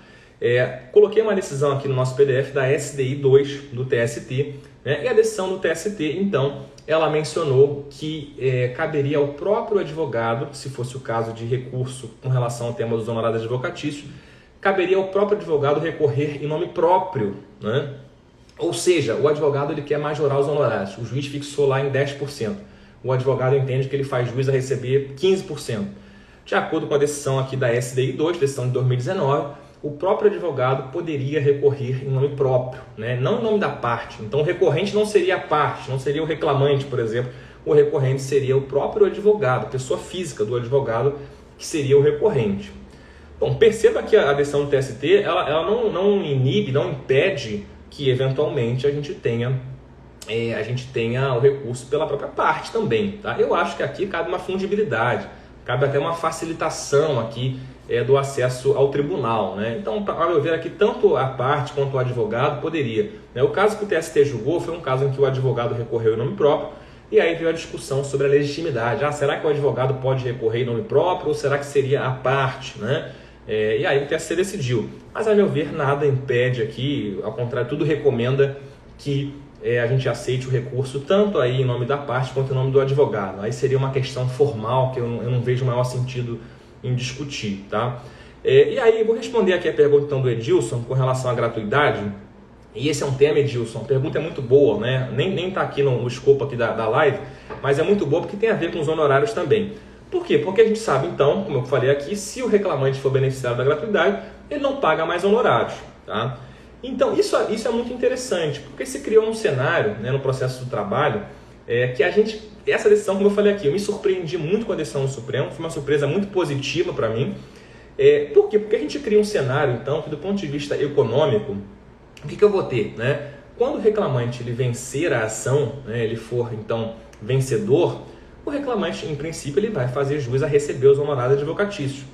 Coloquei uma decisão aqui no nosso PDF da SDI 2 do TST, né? E a decisão do TST, então, ela mencionou que caberia ao próprio advogado, se fosse o caso de recurso com relação ao tema dos honorários advocatícios, caberia ao próprio advogado recorrer em nome próprio, né? Ou seja, o advogado ele quer majorar os honorários, o juiz fixou lá em 10%, o advogado entende que ele faz jus a receber 15%. De acordo com a decisão aqui da SDI 2, decisão de 2019, o próprio advogado poderia recorrer em nome próprio, né? Não em nome da parte. Então o recorrente não seria a parte, não seria o reclamante, por exemplo. O recorrente seria o próprio advogado, a pessoa física do advogado que seria o recorrente. Bom, perceba que a decisão do TST ela não inibe, não impede que eventualmente a gente tenha o recurso pela própria parte também, tá? Eu acho que aqui cabe uma fungibilidade. Cabe até uma facilitação aqui do acesso ao tribunal, né? Então, para meu ver aqui, tanto a parte quanto o advogado poderia, né? O caso que o TST julgou foi um caso em que o advogado recorreu em nome próprio e aí veio a discussão sobre a legitimidade. Será que o advogado pode recorrer em nome próprio ou será que seria a parte, né? E aí o TST decidiu. Mas, a meu ver, nada impede aqui, ao contrário, tudo recomenda que a gente aceite o recurso tanto aí em nome da parte quanto em nome do advogado. Aí seria uma questão formal que eu não vejo o maior sentido em discutir, tá? E aí vou responder aqui a pergunta então, do Edilson com relação à gratuidade. E esse é um tema, Edilson, a pergunta é muito boa, né? Nem está aqui no escopo aqui da live, mas é muito boa porque tem a ver com os honorários também. Por quê? Porque a gente sabe então, como eu falei aqui, se o reclamante for beneficiário da gratuidade, ele não paga mais honorários, tá? Então, isso é muito interessante, porque se criou um cenário, né, no processo do trabalho, que essa decisão, como eu falei aqui, eu me surpreendi muito com a decisão do Supremo, foi uma surpresa muito positiva para mim. Por quê? Porque a gente cria um cenário, então, que do ponto de vista econômico, o que eu vou ter, né? Quando o reclamante ele vencer a ação, né, ele for, então, vencedor, o reclamante, em princípio, ele vai fazer jus a receber os honorários advocatícios.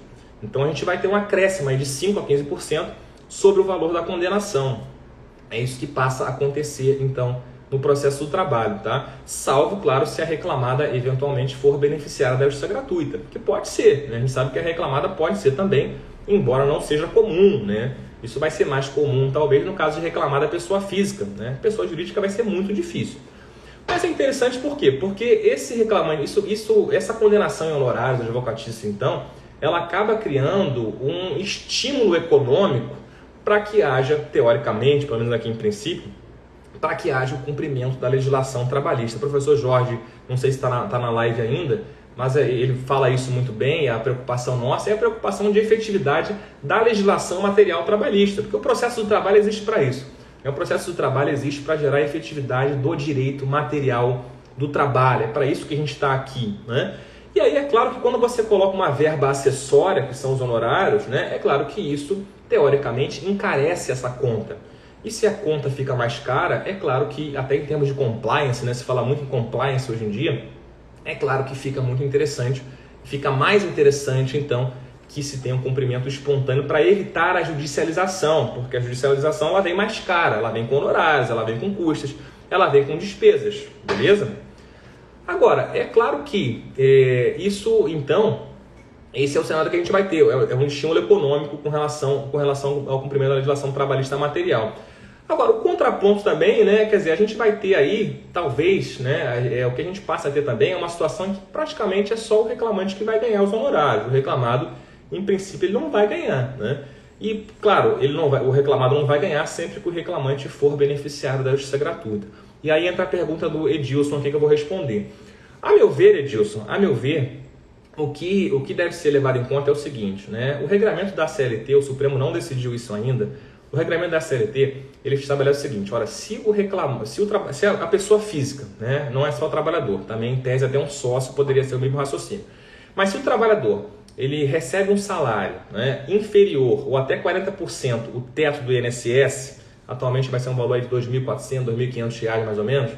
Então, a gente vai ter um acréscimo aí de 5% a 15% sobre o valor da condenação. É isso que passa a acontecer, então, no processo do trabalho, tá? Salvo, claro, se a reclamada eventualmente for beneficiária da justiça gratuita, que pode ser, né? A gente sabe que a reclamada pode ser também, embora não seja comum, né? Isso vai ser mais comum, talvez, no caso de reclamada pessoa física, né? Pessoa jurídica vai ser muito difícil. Mas é interessante por quê? Porque esse reclamante, essa condenação em honorários advocatícios, então, ela acaba criando um estímulo econômico para que haja, teoricamente, pelo menos aqui em princípio, para que haja o cumprimento da legislação trabalhista. O professor Jorge, não sei se está na live ainda, mas ele fala isso muito bem, a preocupação nossa é a preocupação de efetividade da legislação material trabalhista, porque o processo do trabalho existe para isso. O processo do trabalho existe para gerar efetividade do direito material do trabalho, é para isso que a gente está aqui, né? E aí é claro que quando você coloca uma verba acessória, que são os honorários, né, é claro que isso, teoricamente, encarece essa conta. E se a conta fica mais cara, é claro que, até em termos de compliance, né, se fala muito em compliance hoje em dia, é claro que fica muito interessante, fica mais interessante, então, que se tenha um cumprimento espontâneo para evitar a judicialização, porque a judicialização ela vem mais cara, ela vem com honorários, ela vem com custos, ela vem com despesas, beleza? Agora, é claro que isso, então, esse é o cenário que a gente vai ter, é um estímulo econômico com relação ao cumprimento da legislação trabalhista material. Agora, o contraponto também, né, quer dizer, a gente vai ter aí, talvez, né, o que a gente passa a ter também é uma situação em que praticamente é só o reclamante que vai ganhar os honorários. O reclamado, em princípio, ele não vai ganhar, né? E, claro, o reclamado não vai ganhar sempre que o reclamante for beneficiário da justiça gratuita. E aí entra a pergunta do Edilson aqui que eu vou responder. A meu ver, Edilson, o que deve ser levado em conta é o seguinte, né? O regulamento da CLT, o Supremo não decidiu isso ainda. O regulamento da CLT, ele estabelece o seguinte, olha, se a pessoa física, né, não é só o trabalhador, também em tese até um sócio poderia ser o mesmo raciocínio, mas se o trabalhador ele recebe um salário, né, inferior ou até 40% o teto do INSS, atualmente vai ser um valor aí de R$ 2.400, R$ 2.500 mais ou menos,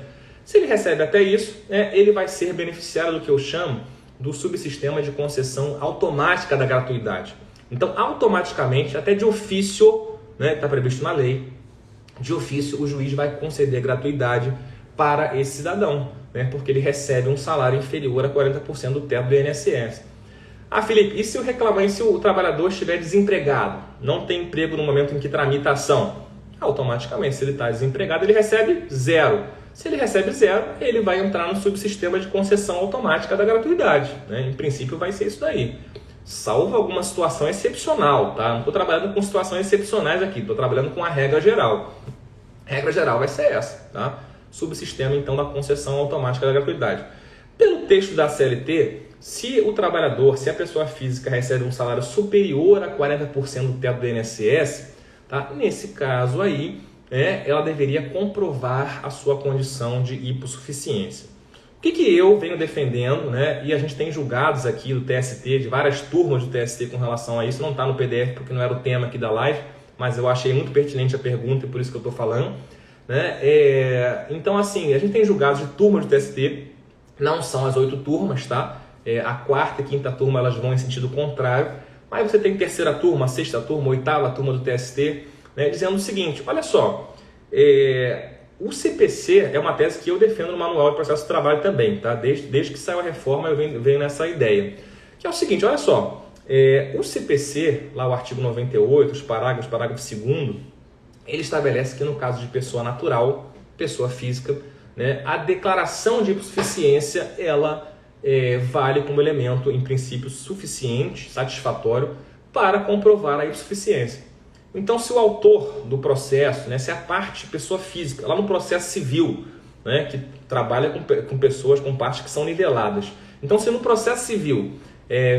se ele recebe até isso, ele vai ser beneficiário do que eu chamo do subsistema de concessão automática da gratuidade. Então, automaticamente, até de ofício, está previsto na lei, de ofício o juiz vai conceder gratuidade para esse cidadão, né, porque ele recebe um salário inferior a 40% do teto do INSS. Ah, Felipe, e se o trabalhador estiver desempregado, não tem emprego no momento em que tramita a ação? Automaticamente, se ele está desempregado, ele recebe zero. Se ele recebe zero, ele vai entrar no subsistema de concessão automática da gratuidade, né? Em princípio vai ser isso daí. Salvo alguma situação excepcional, tá? Não estou trabalhando com situações excepcionais aqui, estou trabalhando com a regra geral. A regra geral vai ser essa, tá? Subsistema, então, da concessão automática da gratuidade. Pelo texto da CLT, se a pessoa física recebe um salário superior a 40% do teto do INSS, tá? Nesse caso aí, ela deveria comprovar a sua condição de hipossuficiência. O que eu venho defendendo, né? E a gente tem julgados aqui do TST, de várias turmas do TST com relação a isso, não está no PDF porque não era o tema aqui da live, mas eu achei muito pertinente a pergunta e por isso que eu estou falando, né? Então, assim, a gente tem julgados de turmas do TST, não são as 8 turmas, tá? A quarta e quinta turma elas vão em sentido contrário, mas você tem terceira turma, sexta turma, oitava turma do TST, né? Dizendo o seguinte, olha só, o CPC é uma tese que eu defendo no Manual de Processo de Trabalho também, tá? Desde que saiu a reforma eu venho nessa ideia. Que é o seguinte, olha só, o CPC, lá o artigo 98, os parágrafo 2º, ele estabelece que no caso de pessoa natural, pessoa física, né, a declaração de hipossuficiência, ela vale como elemento, em princípio, suficiente, satisfatório, para comprovar a hipossuficiência. Então, se o autor do processo, né, se a parte, pessoa física, lá no processo civil, né, que trabalha com pessoas, com partes que são niveladas. Então, se no processo civil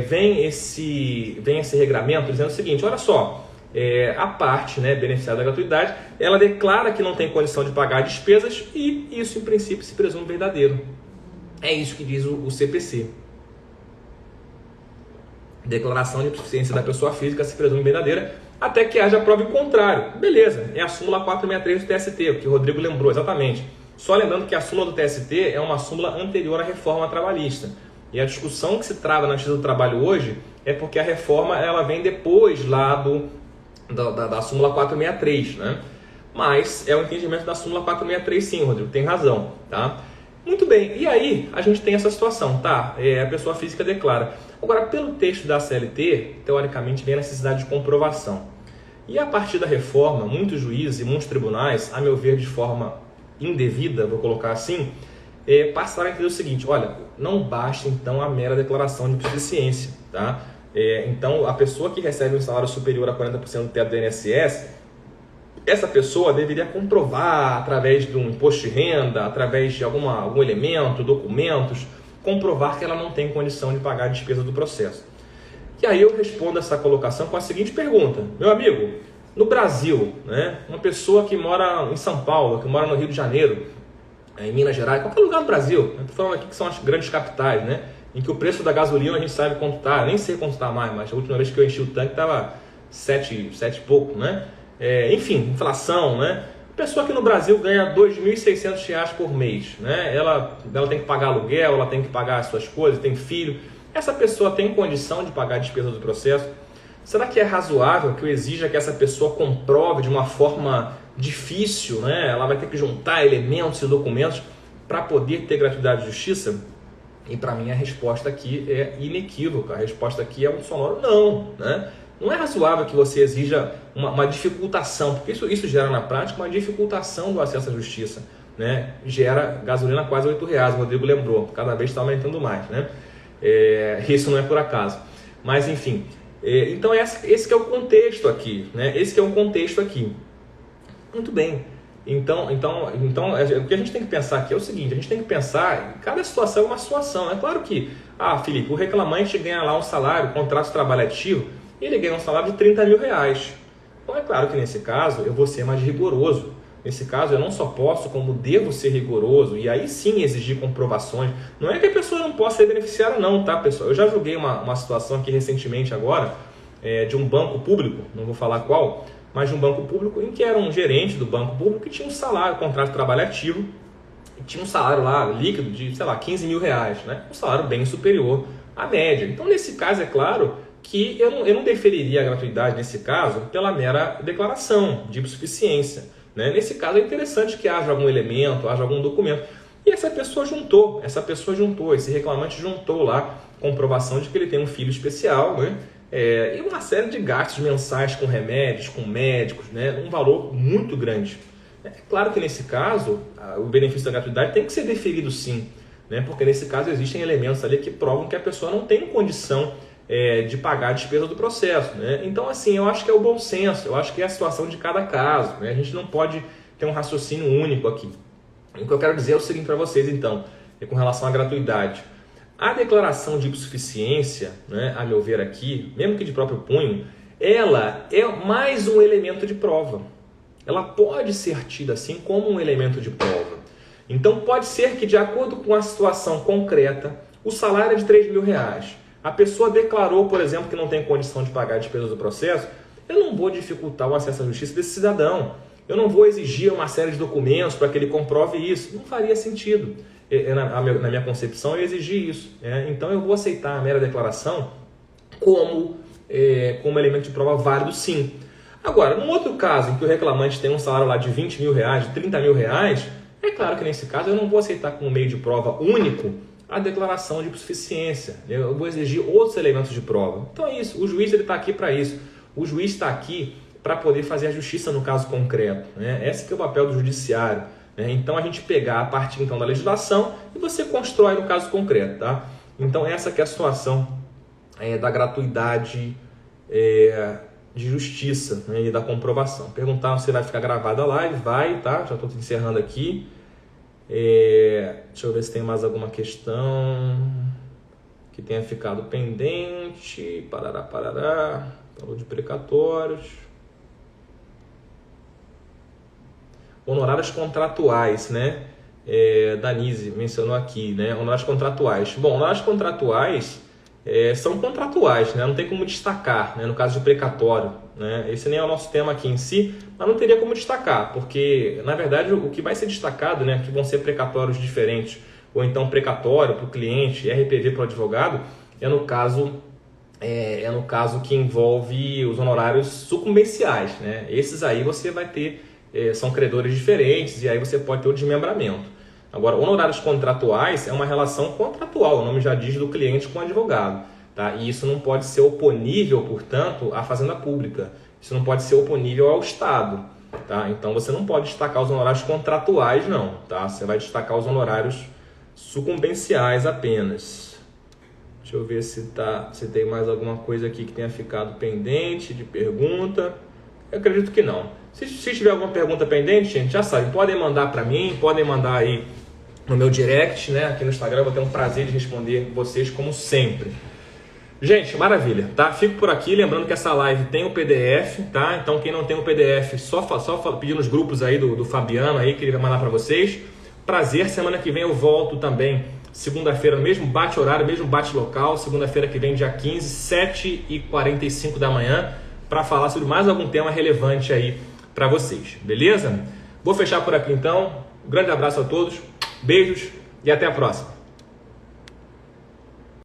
vem esse regramento dizendo o seguinte, olha só, a parte, né, beneficiária da gratuidade, ela declara que não tem condição de pagar despesas e isso, em princípio, se presume verdadeiro. É isso que diz o CPC. Declaração de hipossuficiência da pessoa física se presume verdadeira, até que haja prova em contrário. Beleza, é a súmula 463 do TST, o que o Rodrigo lembrou exatamente. Só lembrando que a súmula do TST é uma súmula anterior à reforma trabalhista. E a discussão que se trava na Justiça do Trabalho hoje é porque a reforma ela vem depois lá da súmula 463, né? Mas é o entendimento da súmula 463 sim, Rodrigo, tem razão, tá? Muito bem, e aí a gente tem essa situação, tá? A pessoa física declara. Agora, pelo texto da CLT, teoricamente, vem a necessidade de comprovação. E a partir da reforma, muitos juízes e muitos tribunais, a meu ver de forma indevida, vou colocar assim, passaram a entender o seguinte, olha, não basta então a mera declaração de hipossuficiência, tá? Então, a pessoa que recebe um salário superior a 40% do teto do INSS, essa pessoa deveria comprovar através de um imposto de renda, através de algum elemento, documentos, comprovar que ela não tem condição de pagar a despesa do processo. E aí eu respondo essa colocação com a seguinte pergunta. Meu amigo, no Brasil, né, uma pessoa que mora em São Paulo, que mora no Rio de Janeiro, em Minas Gerais, qualquer lugar do Brasil, estou falando aqui que são as grandes capitais, né, em que o preço da gasolina a gente sabe quanto está, nem sei quanto está mais, mas a última vez que eu enchi o tanque estava 7 e pouco, né? Enfim, inflação, né? A pessoa que no Brasil ganha R$ 2.600 por mês, né? Ela tem que pagar aluguel, ela tem que pagar as suas coisas, tem filho. Essa pessoa tem condição de pagar a despesa do processo? Será que é razoável que eu exija que essa pessoa comprove de uma forma difícil, né? Ela vai ter que juntar elementos e documentos para poder ter gratuidade de justiça? E para mim a resposta aqui é inequívoca. A resposta aqui é um sonoro não, né? Não é razoável que você exija uma dificultação, porque isso gera na prática uma dificultação do acesso à justiça, né? Gera gasolina quase R$8, o Rodrigo lembrou, cada vez está aumentando mais, né? Isso não é por acaso. Mas enfim, então esse que é o contexto aqui, né? Esse que é o contexto aqui. Muito bem. Então, o que a gente tem que pensar aqui é o seguinte, a gente tem que pensar, cada situação é uma situação. É claro que, Felipe, o reclamante ganha lá um salário, contrato de trabalho ativo, ele ganha um salário de R$30 mil. Então é claro que nesse caso eu vou ser mais rigoroso. Nesse caso eu não só posso, como devo ser rigoroso e aí sim exigir comprovações. Não é que a pessoa não possa ser beneficiária não, tá pessoal? Eu já julguei uma situação aqui recentemente agora, de um banco público, não vou falar qual, mas de um banco público em que era um gerente do banco público que tinha um salário, contrato de trabalho ativo, e tinha um salário lá líquido de, sei lá, R$15 mil, né? Um salário bem superior à média. Então nesse caso é claro que eu não deferiria a gratuidade nesse caso pela mera declaração de hipossuficiência, né? Nesse caso é interessante que haja algum elemento, haja algum documento. E essa pessoa juntou, esse reclamante juntou lá comprovação de que ele tem um filho especial, né? E uma série de gastos mensais com remédios, com médicos, né? Um valor muito grande. É claro que nesse caso o benefício da gratuidade tem que ser deferido sim, né? Porque nesse caso existem elementos ali que provam que a pessoa não tem condição de pagar a despesa do processo, né? Então, assim, eu acho que é o bom senso, eu acho que é a situação de cada caso, né? A gente não pode ter um raciocínio único aqui. O que eu quero dizer é o seguinte para vocês, então, com relação à gratuidade. A declaração de hipossuficiência, né, a meu ver aqui, mesmo que de próprio punho, ela é mais um elemento de prova. Ela pode ser tida assim como um elemento de prova. Então, pode ser que, de acordo com a situação concreta, o salário é de R$3 mil. A pessoa declarou, por exemplo, que não tem condição de pagar a despesa do processo. Eu não vou dificultar o acesso à justiça desse cidadão. Eu não vou exigir uma série de documentos para que ele comprove isso. Não faria sentido. Na minha concepção, eu exigir isso. Então, eu vou aceitar a mera declaração como elemento de prova válido, sim. Agora, num outro caso, em que o reclamante tem um salário lá de R$20 mil, de R$30 mil, é claro que nesse caso eu não vou aceitar como meio de prova único a declaração de hipossuficiência. Eu vou exigir outros elementos de prova. Então é isso, o juiz está aqui para isso. O juiz está aqui para poder fazer a justiça no caso concreto, né? Esse que é o papel do judiciário, né? Então a gente pegar a parte então da legislação e você constrói no caso concreto, tá? Então essa que é a situação da gratuidade de justiça, né? E da comprovação. Perguntar se vai ficar gravada a live, vai, tá? Já estou encerrando aqui. Deixa eu ver se tem mais alguma questão que tenha ficado pendente. Parará. Falou de precatórios. Honorários contratuais, né? Danise mencionou aqui, né? Honorários contratuais. Bom, honorários contratuais são contratuais, né? Não tem como destacar, né? No caso de precatório, né? Esse nem é o nosso tema aqui em si, mas não teria como destacar, porque, na verdade, o que vai ser destacado, né? Que vão ser precatórios diferentes, ou então precatório para o cliente, RPV para o advogado, é no caso que envolve os honorários sucumbenciais, né? Esses aí você vai ter, são credores diferentes, e aí você pode ter o desmembramento. Agora, honorários contratuais é uma relação contratual, o nome já diz, do cliente com o advogado, tá? E isso não pode ser oponível, portanto, à fazenda pública. Isso não pode ser oponível ao Estado, tá? Então, você não pode destacar os honorários contratuais, não, tá? Você vai destacar os honorários sucumbenciais apenas. Deixa eu ver se tem mais alguma coisa aqui que tenha ficado pendente de pergunta. Eu acredito que não. Se tiver alguma pergunta pendente, gente, já sabe, podem mandar para mim, podem mandar aí no meu direct, né? Aqui no Instagram, eu vou ter um prazer de responder vocês como sempre. Gente, maravilha, tá? Fico por aqui, lembrando que essa live tem o PDF, tá? Então quem não tem o PDF, só pedir nos grupos aí do Fabiano aí, que ele vai mandar para vocês. Prazer, semana que vem eu volto também, segunda-feira, mesmo bate-horário, mesmo bate-local, segunda-feira que vem, dia 15, 7h45 da manhã, para falar sobre mais algum tema relevante aí para vocês, beleza? Vou fechar por aqui então. Um grande abraço a todos, beijos e até a próxima.